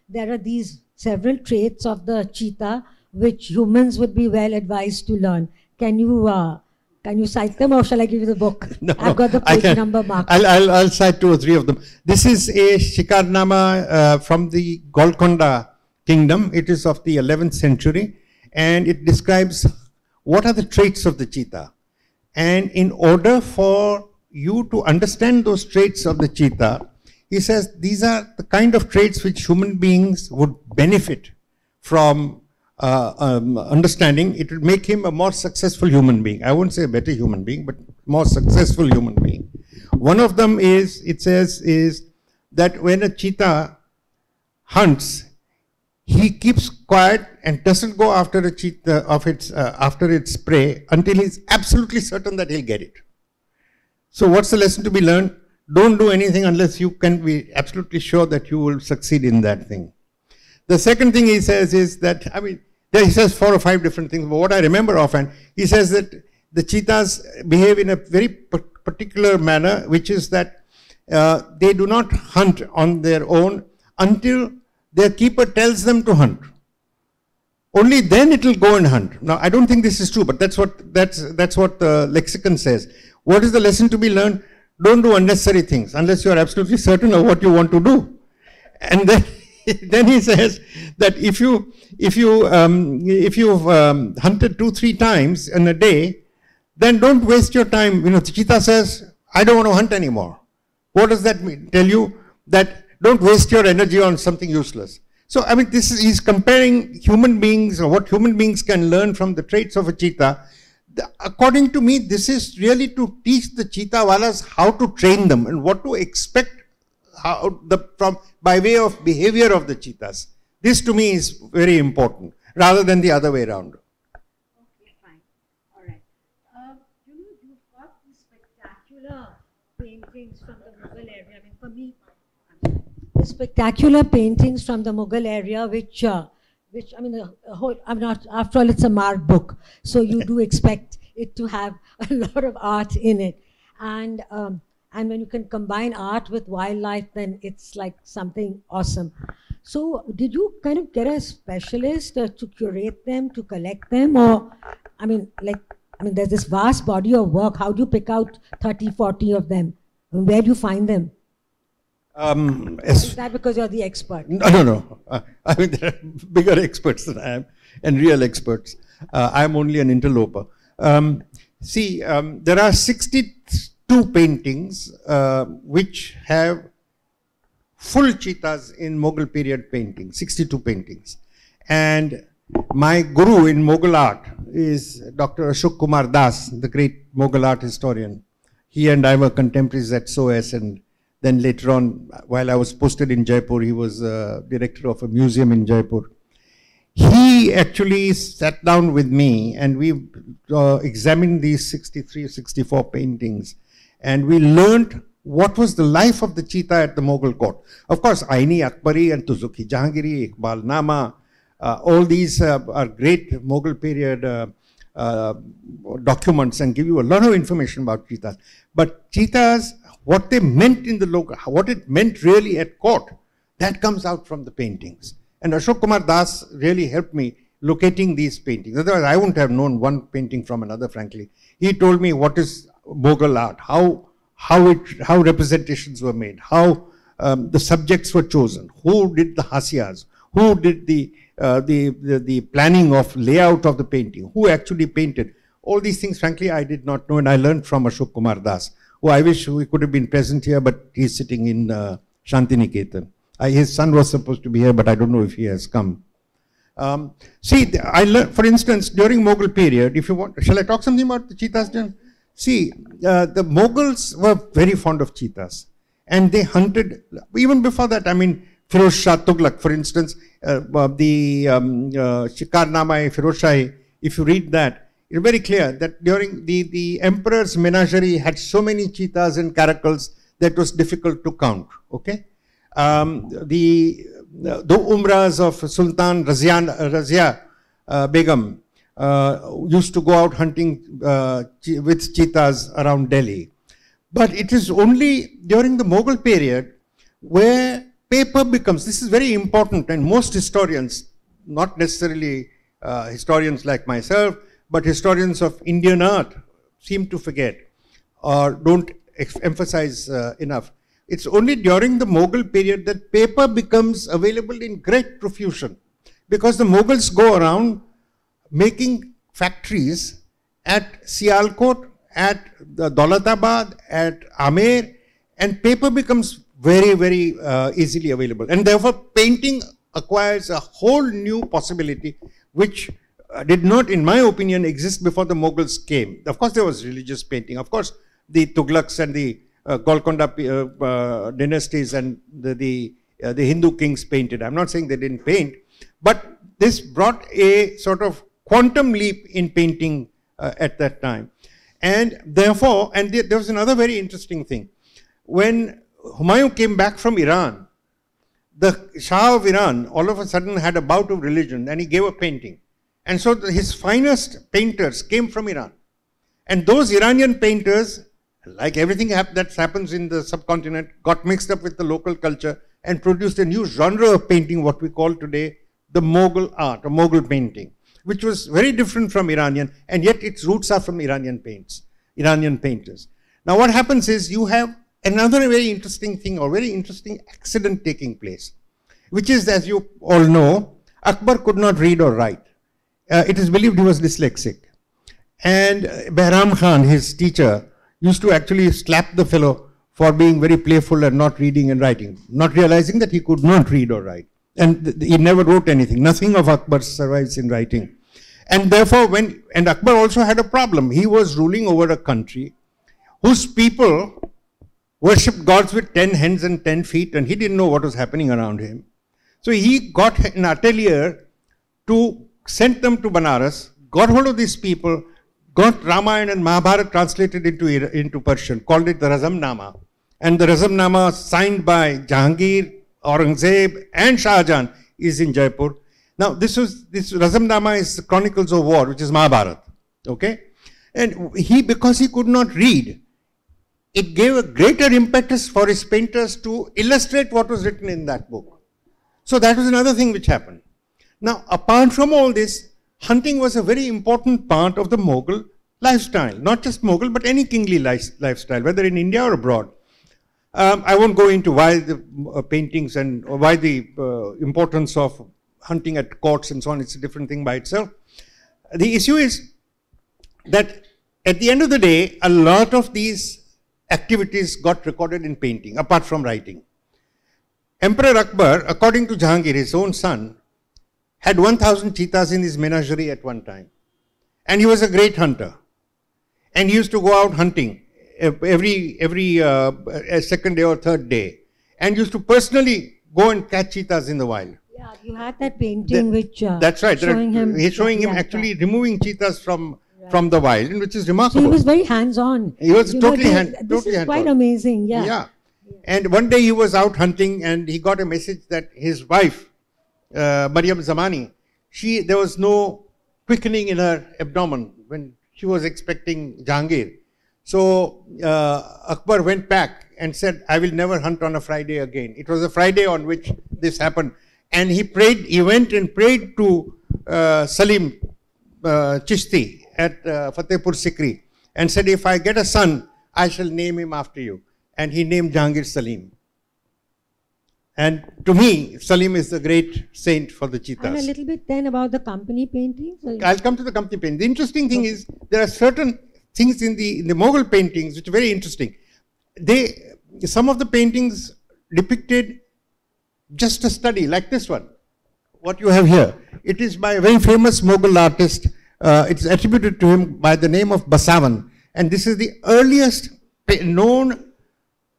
there are these several traits of the cheetah which humans would be well advised to learn. Can you cite them, or shall I give you the book? No, I've got the page number marked. I'll cite 2 or 3 of them. This is a Shikarnama from the Golconda kingdom. It is of the 11th century, and it describes what are the traits of the cheetah. And in order for you to understand those traits of the cheetah, he says these are the kind of traits which human beings would benefit from understanding. It would make him a more successful human being. I won't say a better human being, but more successful human being. One of them is, it says, is that when a cheetah hunts, he keeps quiet and doesn't go after a cheetah after its prey until he's absolutely certain that he'll get it. So what's the lesson to be learned? Don't do anything unless you can be absolutely sure that you will succeed in that thing. The second thing he says is that, he says 4 or 5 different things, but what I remember offhand, he says that the cheetahs behave in a very particular manner, which is that they do not hunt on their own until their keeper tells them to hunt. Only then it will go and hunt. Now, I don't think this is true, but that's what the lexicon says. What is the lesson to be learned? Don't do unnecessary things unless you are absolutely certain of what you want to do. And then he says that if you've hunted 2-3 times in a day, then don't waste your time. The cheetah says, I don't want to hunt anymore. What does that mean? Tell you that don't waste your energy on something useless. So, he's comparing human beings, or what human beings can learn from the traits of a cheetah. According to me, this is really to teach the cheetah walas how to train them and what to expect by way of behavior of the cheetahs. This to me is very important, rather than the other way around. Okay, fine. All right. You've got these spectacular paintings from the Mughal area. For me, the spectacular paintings from the Mughal area, which after all, it's a Marg book, so you do expect it to have a lot of art in it. And when you can combine art with wildlife, then it's like something awesome. So did you kind of get a specialist to curate them, to collect them? Or, there's this vast body of work. How do you pick out 30, 40 of them? And where do you find them? Is that because you're the expert? No. There are bigger experts than I am, and real experts. I'm only an interloper. There are 62 paintings which have full cheetahs in Mughal period painting, 62 paintings. And my guru in Mughal art is Dr. Ashok Kumar Das, the great Mughal art historian. He and I were contemporaries at SOAS, and then later on, while I was posted in Jaipur, he was director of a museum in Jaipur. He actually sat down with me and we examined these 63, 64 paintings, and we learned what was the life of the cheetah at the Mughal court. Of course, Aini Akbari and Tuzuki Jahangiri, Iqbal Nama, all these are great Mughal period documents and give you a lot of information about cheetahs. But cheetahs, what they meant in the local, what it meant really at court, that comes out from the paintings. And Ashok Kumar Das really helped me locating these paintings. Otherwise, I wouldn't have known one painting from another, frankly. He told me what is Mughal art, how representations were made, how the subjects were chosen, who did the hasyas, who did the planning of layout of the painting, who actually painted. All these things, frankly, I did not know, and I learned from Ashok Kumar Das, who I wish we could have been present here, but he's sitting in Shantiniketan. His son was supposed to be here, but I don't know if he has come. See, I learned, for instance, during Mughal period, if you want, shall I talk something about the cheetahs then? See, the Mughals were very fond of cheetahs. And they hunted, even before that, I mean, Firoz Shah Tughlaq, for instance, the Shikarnama-e-Firoz Shahi, if you read that, it's very clear that during the emperor's menagerie had so many cheetahs and caracals that it was difficult to count, okay? The umras of Sultan Razia Begum used to go out hunting with cheetahs around Delhi. But it is only during the Mughal period where paper becomes, this is very important, and most historians, not necessarily historians like myself, but historians of Indian art seem to forget or don't emphasize enough. It's only during the Mughal period that paper becomes available in great profusion, because the Mughals go around making factories at Sialkot, at Daulatabad, at Amer, and paper becomes very, very easily available. And therefore, painting acquires a whole new possibility, which did not, in my opinion, exist before the Mughals came. Of course, there was religious painting. Of course, the Tughlaqs and the Golconda dynasties and the Hindu kings painted. I'm not saying they didn't paint, but this brought a sort of quantum leap in painting at that time. And therefore, and there was another very interesting thing. When Humayun came back from Iran, the Shah of Iran all of a sudden had a bout of religion, and he gave a painting. And so his finest painters came from Iran. And those Iranian painters, like everything that happens in the subcontinent, got mixed up with the local culture and produced a new genre of painting, what we call today the Mughal art, or Mughal painting, which was very different from Iranian, and yet its roots are from Iranian painters. Now what happens is you have another very interesting thing, or very interesting accident taking place, which is, as you all know, Akbar could not read or write. It is believed he was dyslexic. And Behram Khan, his teacher, used to actually slap the fellow for being very playful and not reading and writing, not realizing that he could not read or write. And he never wrote anything. Nothing of Akbar survives in writing. And therefore, and Akbar also had a problem. He was ruling over a country whose people worshipped gods with 10 hands and 10 feet, and he didn't know what was happening around him. So he got an atelier to send them to Banaras, got hold of these people, got Ramayana and Mahabharata translated into Persian, called it the Razamnama. And the Razamnama, signed by Jahangir, Aurangzeb and Shah Jahan, is in Jaipur. Now this Razamnama is the Chronicles of War, which is Mahabharata. Okay? And because he could not read, it gave a greater impetus for his painters to illustrate what was written in that book. So that was another thing which happened. Now, apart from all this, hunting was a very important part of the Mughal lifestyle. Not just Mughal, but any kingly lifestyle, whether in India or abroad. I won't go into why the paintings and why the importance of hunting at courts and so on. It's a different thing by itself. The issue is that at the end of the day, a lot of these activities got recorded in painting, apart from writing. Emperor Akbar, according to Jahangir, his own son, had 1,000 cheetahs in his menagerie at one time. And he was a great hunter. And he used to go out hunting every second day or third day. And used to personally go and catch cheetahs in the wild. Yeah, you had that painting which that's right. He's showing him yeah, actually removing cheetahs from the wild, which is remarkable. So he was very hands-on. He was totally hands-on. This is quite amazing, yeah. Yeah. And one day he was out hunting and he got a message that his wife, Maryam Zamani, there was no quickening in her abdomen when she was expecting Jahangir. So Akbar went back and said, I will never hunt on a Friday again. It was a Friday on which this happened. And he went and prayed to Salim Chishti at Fatehpur Sikri and said, if I get a son, I shall name him after you. And he named Jahangir Salim. And to me, Salim is the great saint for the cheetahs. And a little bit then about the company paintings? I'll come to the company painting. The interesting thing is, there are certain things in the Mughal paintings which are very interesting. Some of the paintings depicted just a study, like this one. what you have here. It is by a very famous Mughal artist. It's attributed to him by the name of Basavan. And this is the earliest known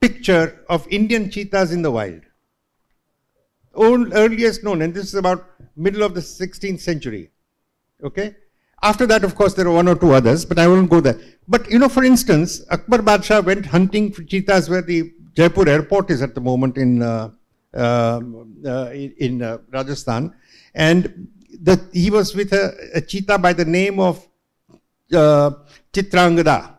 picture of Indian cheetahs in the wild. Earliest known, and this is about middle of the 16th century. Okay? After that, of course, there are one or two others, but I won't go there. But, you know, for instance, Akbar Badshah went hunting for cheetahs where the Jaipur airport is at the moment in Rajasthan. And he was with a cheetah by the name of Chitrangada.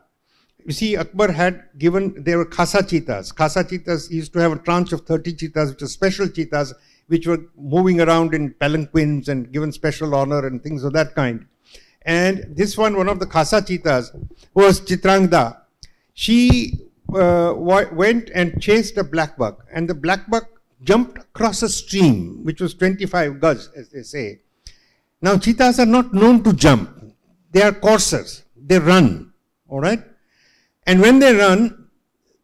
You see, Akbar had given, there were Khasa cheetahs. Khasa cheetahs used to have a tranche of 30 cheetahs, which are special cheetahs, which were moving around in palanquins and given special honor and things of that kind. And this one of the Khasa cheetahs was Chitrangada. She went and chased a black buck, and the black buck jumped across a stream, which was 25 gaz, as they say. Now, cheetahs are not known to jump. They are coursers. They run, all right? And when they run,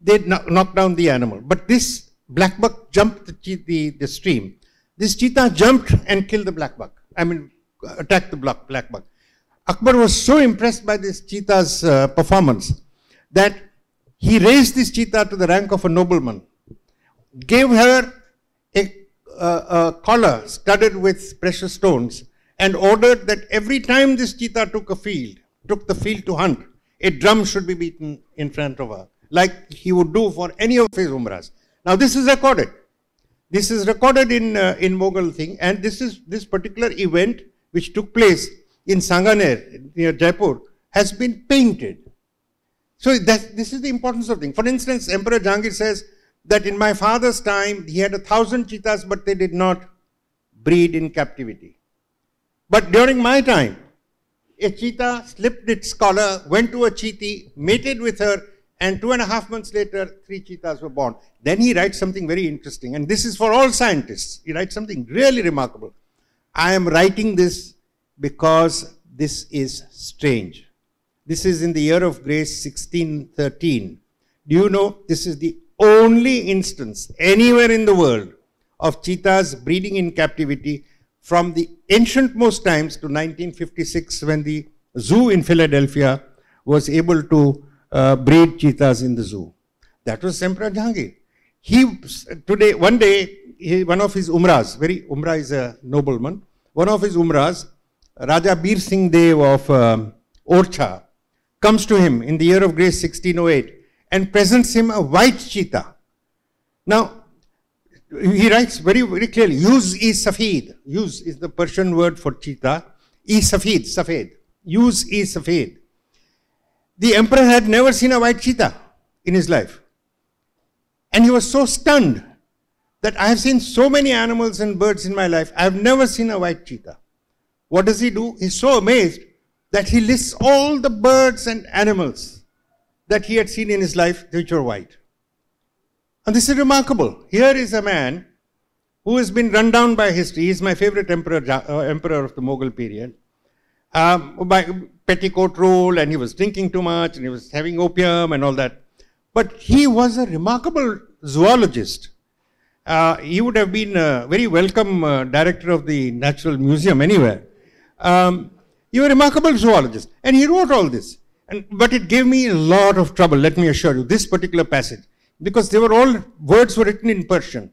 they knock down the animal. But this black buck jumped the stream. This cheetah jumped and killed the black buck. I mean, attacked the black buck. Akbar was so impressed by this cheetah's performance that he raised this cheetah to the rank of a nobleman, gave her a collar studded with precious stones, and ordered that every time this cheetah took the field to hunt, a drum should be beaten in front of her, like he would do for any of his umrahs. Now this is recorded. This is recorded in Mughal thing, and this particular event which took place in Sanganer near Jaipur has been painted. So this is the importance of things. For instance, Emperor Jahangir says that in my father's time he had 1,000 cheetahs, but they did not breed in captivity. But during my time, a cheetah slipped its collar, went to a cheetah, mated with her, and 2.5 months later, 3 cheetahs were born. Then he writes something very interesting, and this is for all scientists. He writes something really remarkable. I am writing this because this is strange. This is in the year of grace 1613. Do you know this is the only instance anywhere in the world of cheetahs breeding in captivity from the ancientmost times to 1956, when the zoo in Philadelphia was able to breed cheetahs in the zoo. That was Emperor Jahangir. One day, one of his umrahs, Umrah is a nobleman, one of his umrahs, Raja Bir Singh Dev of Orcha, comes to him in the year of grace 1608 and presents him a white cheetah. Now, he writes very, very clearly, Yuz-e-Safed. Yuz is the Persian word for cheetah. E-Safed, Safed. Yuz-e-Safed. The emperor had never seen a white cheetah in his life. And he was so stunned that I have seen so many animals and birds in my life. I have never seen a white cheetah. What does he do? He's so amazed that he lists all the birds and animals that he had seen in his life which were white. And this is remarkable. Here is a man who has been run down by history. He is my favorite emperor of the Mughal period. By petticoat rule, and he was drinking too much, and he was having opium and all that. But he was a remarkable zoologist. He would have been a very welcome director of the Natural Museum anywhere. He was a remarkable zoologist, and he wrote all this. But it gave me a lot of trouble, let me assure you, this particular passage. Because words were written in Persian.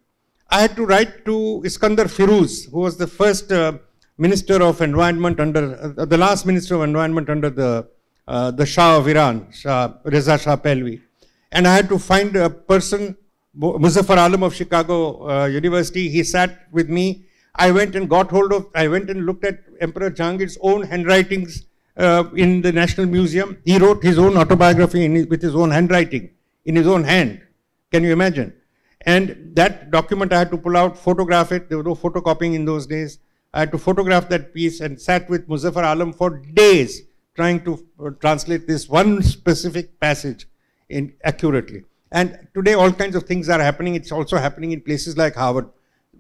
I had to write to Iskandar Firuz, who was the first Minister of Environment under, the last Minister of Environment under the Shah of Iran, Reza Shah Pahlavi. And I had to find a person, Muzaffar Alam of Chicago University. He sat with me. I went and looked at Emperor Jahangir's own handwritings in the National Museum. He wrote his own autobiography with his own handwriting, in his own hand. Can you imagine? And that document I had to pull out, photograph it. There was no photocopying in those days. I had to photograph that piece and sat with Muzaffar Alam for days trying to translate this one specific passage accurately. And today all kinds of things are happening. It's also happening in places like Harvard.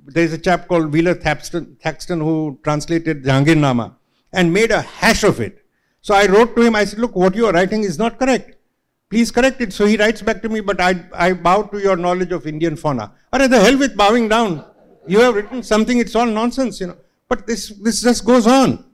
There is a chap called Wheeler Thaxton who translated Jahangirnama and made a hash of it. So I wrote to him, I said, look, what you are writing is not correct. Please correct it. So he writes back to me, but I bow to your knowledge of Indian fauna. Or the hell with bowing down. You have written something, it's all nonsense, you know. But this just goes on.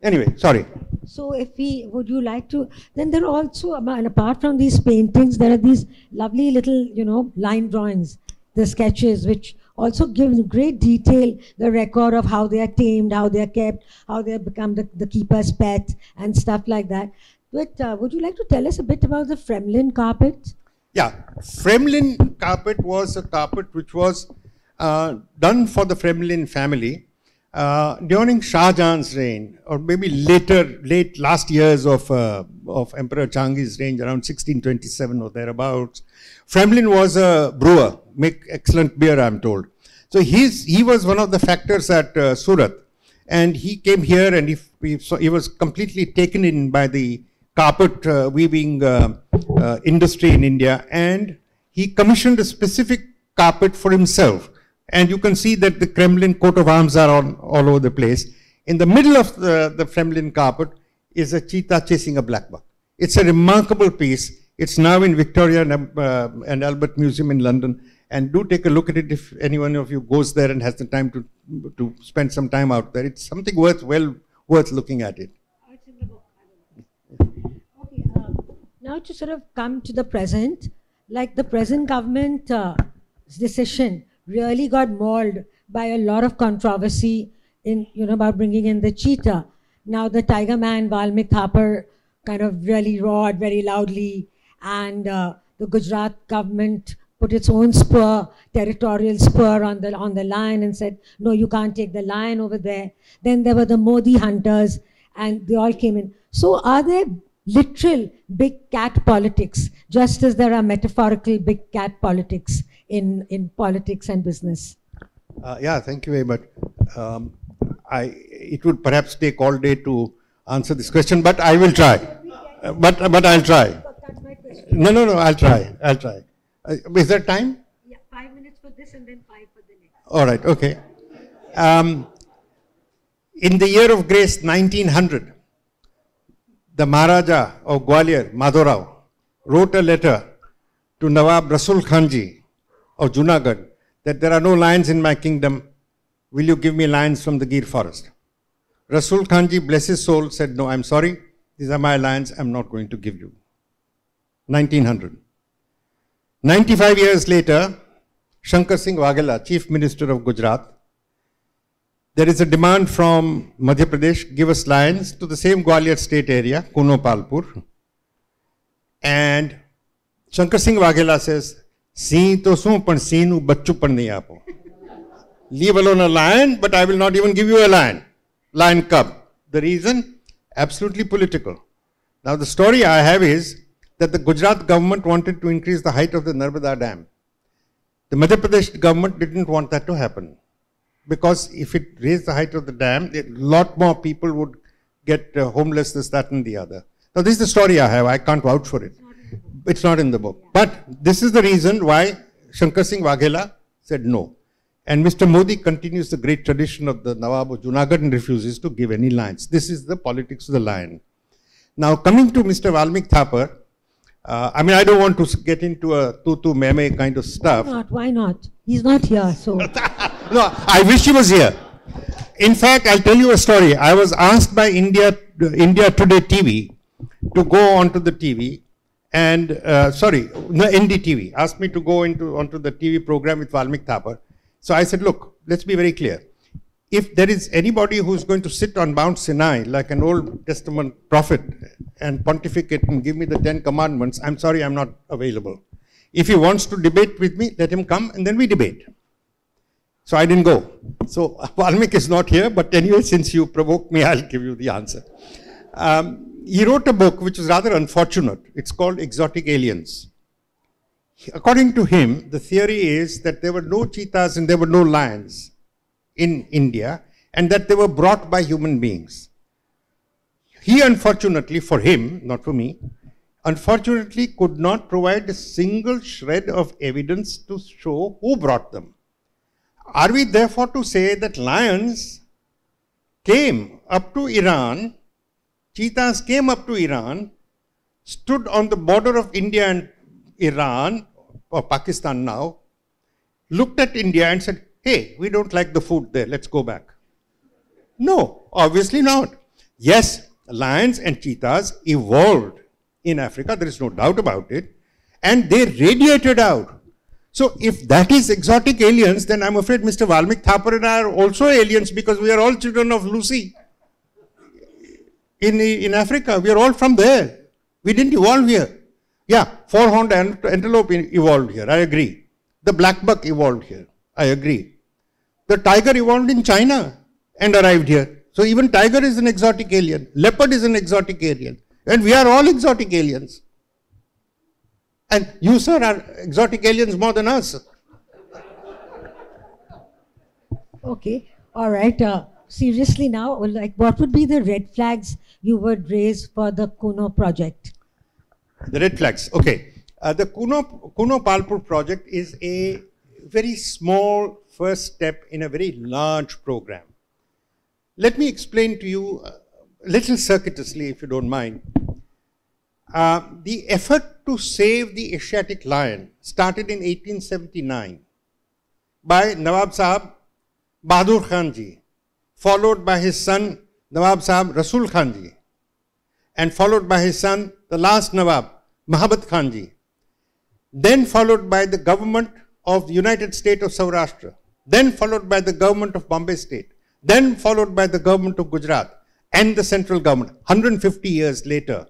Anyway, sorry. So would you like to, then there are also, apart from these paintings, there are these lovely little, line drawings, the sketches, which also give great detail, the record of how they are tamed, how they are kept, how they have become the keeper's pet and stuff like that. But would you like to tell us a bit about the Kremlin carpet? Yeah, Kremlin carpet was a carpet which was done for the Kremlin family during Shah Jahan's reign, or maybe late last years of Emperor Jahangir's reign, around 1627 or thereabouts. Kremlin was a brewer, make excellent beer, I'm told. So he was one of the factors at Surat, and he came here and he was completely taken in by the carpet weaving industry in India, and he commissioned a specific carpet for himself. And you can see that the Kremlin coat of arms are all over the place. In the middle of the Kremlin carpet is a cheetah chasing a black buck. It's a remarkable piece. It's now in Victoria and Albert Museum in London. And do take a look at it if anyone of you goes there and has the time to spend some time out there. It's something worth looking at it. It's in the book. Okay, now to sort of come to the present, like the present government decision really got mauled by a lot of controversy about bringing in the cheetah. Now the tiger man, Valmik Thapar, kind of really roared very loudly, and the Gujarat government put its own territorial spur on the lion and said, no, you can't take the lion over there. Then there were the Modi hunters, and they all came in. So are there literal big cat politics, just as there are metaphorical big cat politics in politics and business? Yeah, thank you very much. It would perhaps take all day to answer this question, but I will try. But I'll try. That's my question. No, I'll try. Is there time? Yeah, 5 minutes for this and then 5 for the next. All right, okay. In the year of grace 1900, the Maharaja of Gwalior, Madhavrao, wrote a letter to Nawab Rasul Khanji of Junagadh that there are no lions in my kingdom. Will you give me lions from the Gir forest? Rasul Khanji, bless his soul, said, no, I'm sorry. These are my lions. I'm not going to give you. 1900. 95 years later, Shankar Singh Waghela, Chief Minister of Gujarat, there is a demand from Madhya Pradesh, give us lions to the same Gwalior state area, Kunopalpur. And Shankar Singh Waghela says, "Seen to su, pan seenu bachchu pan nahi aapo." Leave alone a lion, but I will not even give you a lion cub. The reason? Absolutely political. Now the story I have is that the Gujarat government wanted to increase the height of the Narmada Dam. The Madhya Pradesh government didn't want that to happen, because if it raised the height of the dam, a lot more people would get homeless, this, that and the other. Now this is the story I have, I can't vouch for it. It's not in the book. But this is the reason why Shankar Singh Waghela said no. And Mr. Modi continues the great tradition of the Nawab of Junagadh and refuses to give any lions. This is the politics of the lion. Now coming to Mr. Valmik Thapar, I mean, I don't want to get into a tutu meme kind of stuff. Why not? He's not here, so. No, I wish he was here. In fact, I'll tell you a story. I was asked by India Today TV to go onto the TV and, NDTV asked me to go onto the TV program with Valmik Thapar. So I said, look, let's be very clear. If there is anybody who's going to sit on Mount Sinai like an Old Testament prophet and pontificate and give me the 10 commandments, I'm sorry, I'm not available. If he wants to debate with me, let him come and then we debate. So I didn't go. So Valmik is not here, but anyway, since you provoked me, I'll give you the answer. He wrote a book which was rather unfortunate. It's called Exotic Aliens. According to him, the theory is that there were no cheetahs and there were no lions in India, and that they were brought by human beings. He, unfortunately for him, not for me, unfortunately could not provide a single shred of evidence to show who brought them. Are we therefore to say that lions came up to Iran, cheetahs came up to Iran, stood on the border of India and Iran, or Pakistan now, looked at India and said, hey, we don't like the food there, let's go back. No, obviously not. Yes, lions and cheetahs evolved in Africa, there is no doubt about it, and they radiated out. So if that is exotic aliens, then I'm afraid Mr. Valmik Thapar and I are also aliens, because we are all children of Lucy. In Africa, we are all from there. We didn't evolve here. Yeah, four-horned antelope evolved here, I agree. The black buck evolved here, I agree. The tiger evolved in China and arrived here. So even tiger is an exotic alien. Leopard is an exotic alien. And we are all exotic aliens. And you, sir, are exotic aliens more than us. Okay, all right. Seriously now, like, what would be the red flags you would raise for the Kuno project? The red flags, okay. The Kuno Palpur project is a very small first step in a very large program. Let me explain to you a little circuitously, if you don't mind. The effort to save the Asiatic lion started in 1879 by Nawab Sahab Bahadur Khan ji, followed by his son Nawab Sahab Rasul Khan ji, and followed by his son, the last Nawab, Mahabat Khan ji, then followed by the government of the United States of Saurashtra, then followed by the government of Bombay State, then followed by the government of Gujarat and the central government. 150 years later,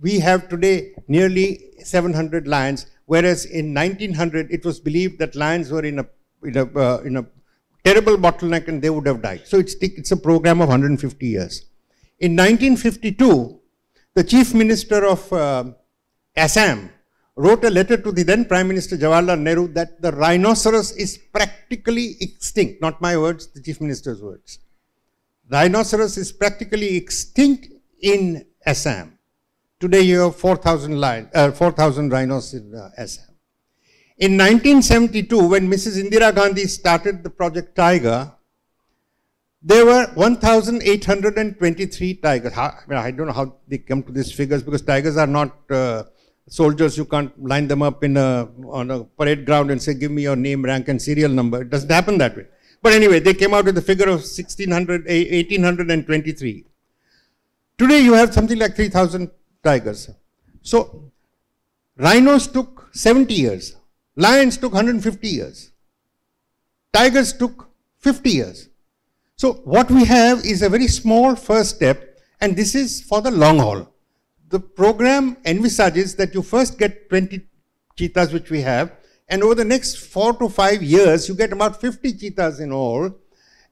we have today nearly 700 lions, whereas in 1900 it was believed that lions were in a terrible bottleneck and they would have died. So it's a program of 150 years. In 1952, the Chief Minister of Assam wrote a letter to the then Prime Minister Jawaharlal Nehru that the rhinoceros is practically extinct. Not my words, the Chief Minister's words. Rhinoceros is practically extinct in Assam. Today you have 4,000 rhinos in Assam. In 1972, when Mrs. Indira Gandhi started the Project Tiger, there were 1,823 tigers. I don't know how they come to these figures, because tigers are not soldiers. You can't line them up on a parade ground and say, give me your name, rank and serial number. It doesn't happen that way. But anyway, they came out with the figure of 1,823. Today you have something like 3,000 tigers. So rhinos took 70 years. Lions took 150 years. Tigers took 50 years. So what we have is a very small first step, and this is for the long haul. The program envisages that you first get 20 cheetahs, which we have, and over the next 4 to 5 years, you get about 50 cheetahs in all,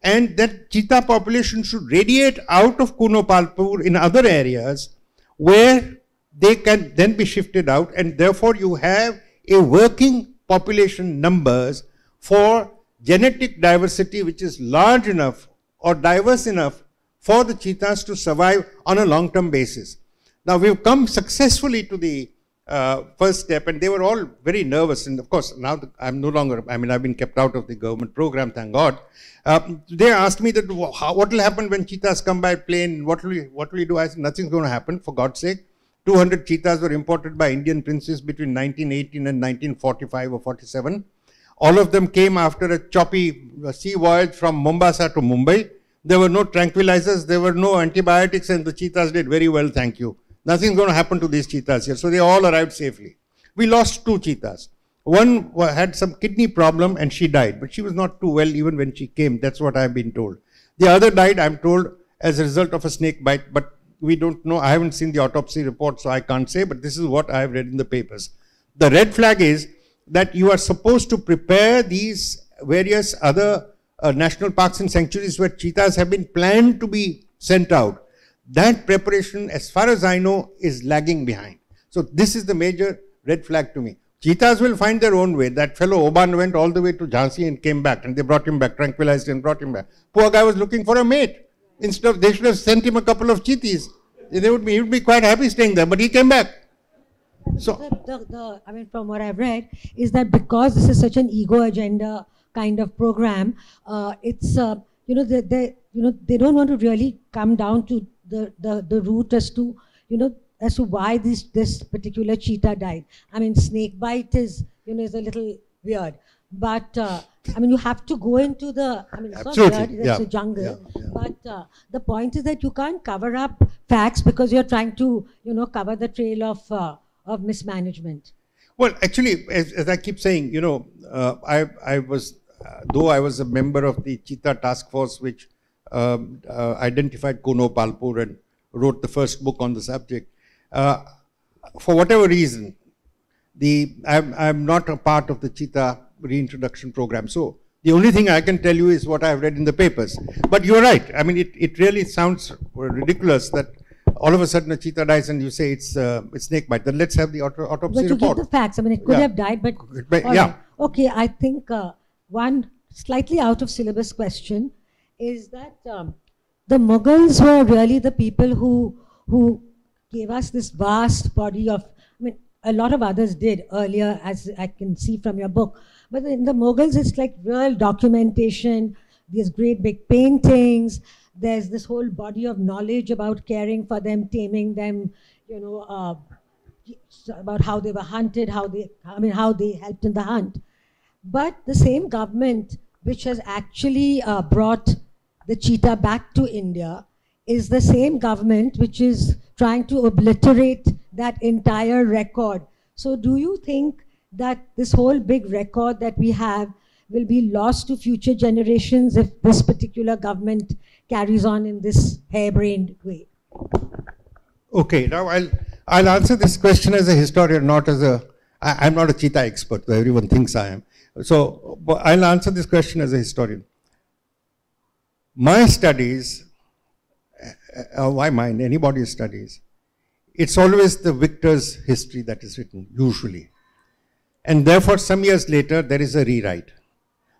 and that cheetah population should radiate out of Kuno Palpur in other areas where they can then be shifted out, and therefore you have a working population numbers for genetic diversity which is large enough or diverse enough for the cheetahs to survive on a long-term basis. Now we've come successfully to the first step, and they were all very nervous, and of course now I'm no longer, I've been kept out of the government program, thank God. They asked me that what will happen when cheetahs come by plane, what will you do? I said nothing's going to happen, for God's sake. 200 cheetahs were imported by Indian princes between 1918 and 1945 or 47. All of them came after a choppy sea voyage from Mombasa to Mumbai. There were no tranquilizers, there were no antibiotics, and the cheetahs did very well, thank you. Nothing's going to happen to these cheetahs here. So they all arrived safely. We lost 2 cheetahs. One had some kidney problem and she died, but she was not too well even when she came. That's what I've been told. The other died, I'm told, as a result of a snake bite, but we don't know. I haven't seen the autopsy report, so I can't say, but this is what I've read in the papers. The red flag is that you are supposed to prepare these various other national parks and sanctuaries where cheetahs have been planned to be sent out. That preparation, as far as I know, is lagging behind. So this is the major red flag to me. Cheetahs will find their own way. That fellow Oban went all the way to Jhansi and came back, and they brought him back, tranquilized and brought him back. Poor guy was looking for a mate. Instead of, they should have sent him a couple of cheetahs. He would be quite happy staying there, but he came back. So, from what I've read, is that because this is such an ego agenda kind of program, they don't want to really come down to the root as to why this particular cheetah died. I mean, snake bite is a little weird. But I mean, you have to go into the, I mean, it's Absolutely. not dirt, it's a jungle. Yeah. But the point is that you can't cover up facts because you're trying to, cover the trail of mismanagement. Well, actually, as I keep saying, I was, though I was a member of the Cheetah task force, which identified Kono Palpur and wrote the first book on the subject, for whatever reason, I'm not a part of the Cheetah reintroduction program. So the only thing I can tell you is what I've read in the papers. But you're right. I mean, it really sounds ridiculous that all of a sudden a cheetah dies and you say it's snake bite. Then let's have the autopsy But you report. get the facts. I mean, it could have died, but all yeah. right. Okay, I think one slightly out of syllabus question is that the Mughals were really the people who gave us this vast body of, I mean, a lot of others did earlier, as I can see from your book. But in the Mughals, it's like real documentation, these great big paintings, there's this whole body of knowledge about caring for them, taming them, about how they were hunted, how they helped in the hunt. But the same government which has actually brought the cheetah back to India is the same government which is trying to obliterate that entire record. So do you think that this whole big record that we have will be lost to future generations if this particular government carries on in this harebrained way? Okay, now I'll answer this question as a historian, not as I'm not a cheetah expert, though everyone thinks I am. So I'll answer this question as a historian. My studies, why mine, anybody's studies, it's always the victor's history that is written, usually. And therefore, some years later, there is a rewrite.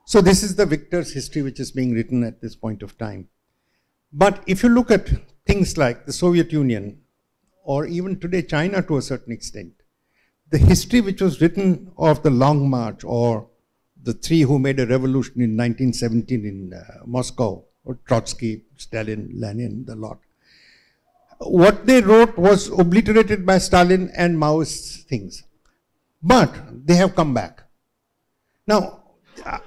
So this is the victor's history which is being written at this point of time. But if you look at things like the Soviet Union, or even today China to a certain extent, the history which was written of the Long March, or the three who made a revolution in 1917 in Moscow, or Trotsky, Stalin, Lenin, the lot, what they wrote was obliterated by Stalin and Maoist things. But they have come back. Now,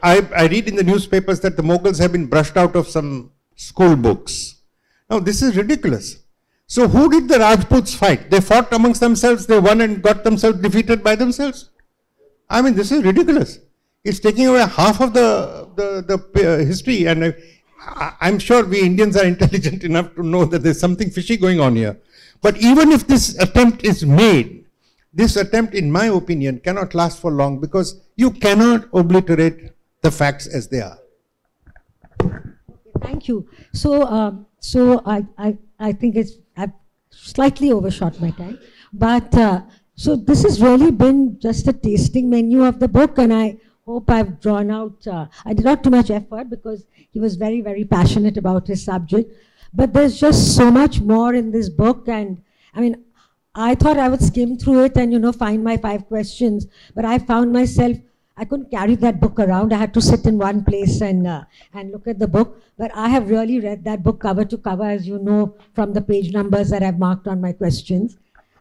I read in the newspapers that the Mughals have been brushed out of some school books. Now, this is ridiculous. So, who did the Rajputs fight? They fought amongst themselves, they won and got themselves defeated by themselves. I mean, this is ridiculous. It's taking away half of the history, and I'm sure we Indians are intelligent enough to know that there's something fishy going on here. But even if this attempt is made, this attempt, in my opinion, cannot last for long because you cannot obliterate the facts as they are. Thank you. So, I think I've slightly overshot my time, but so this has really been just a tasting menu of the book, and I hope I've drawn out. I did not too much effort because he was very, very passionate about his subject, but there's just so much more in this book, and I mean, I thought I would skim through it and find my 5 questions, but I found myself, I couldn't carry that book around. I had to sit in one place and look at the book. But I have really read that book cover to cover, as you know, from the page numbers that I've marked on my questions.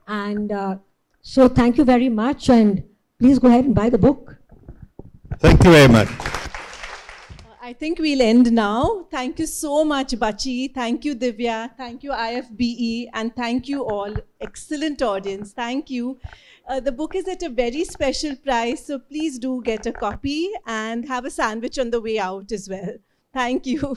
And so thank you very much, and please go ahead and buy the book. Thank you very much. I think we'll end now. Thank you so much, Bachi. Thank you, Divya. Thank you, IFBE. And thank you all. Excellent audience. Thank you. The book is at a very special price, so please do get a copy and have a sandwich on the way out as well. Thank you.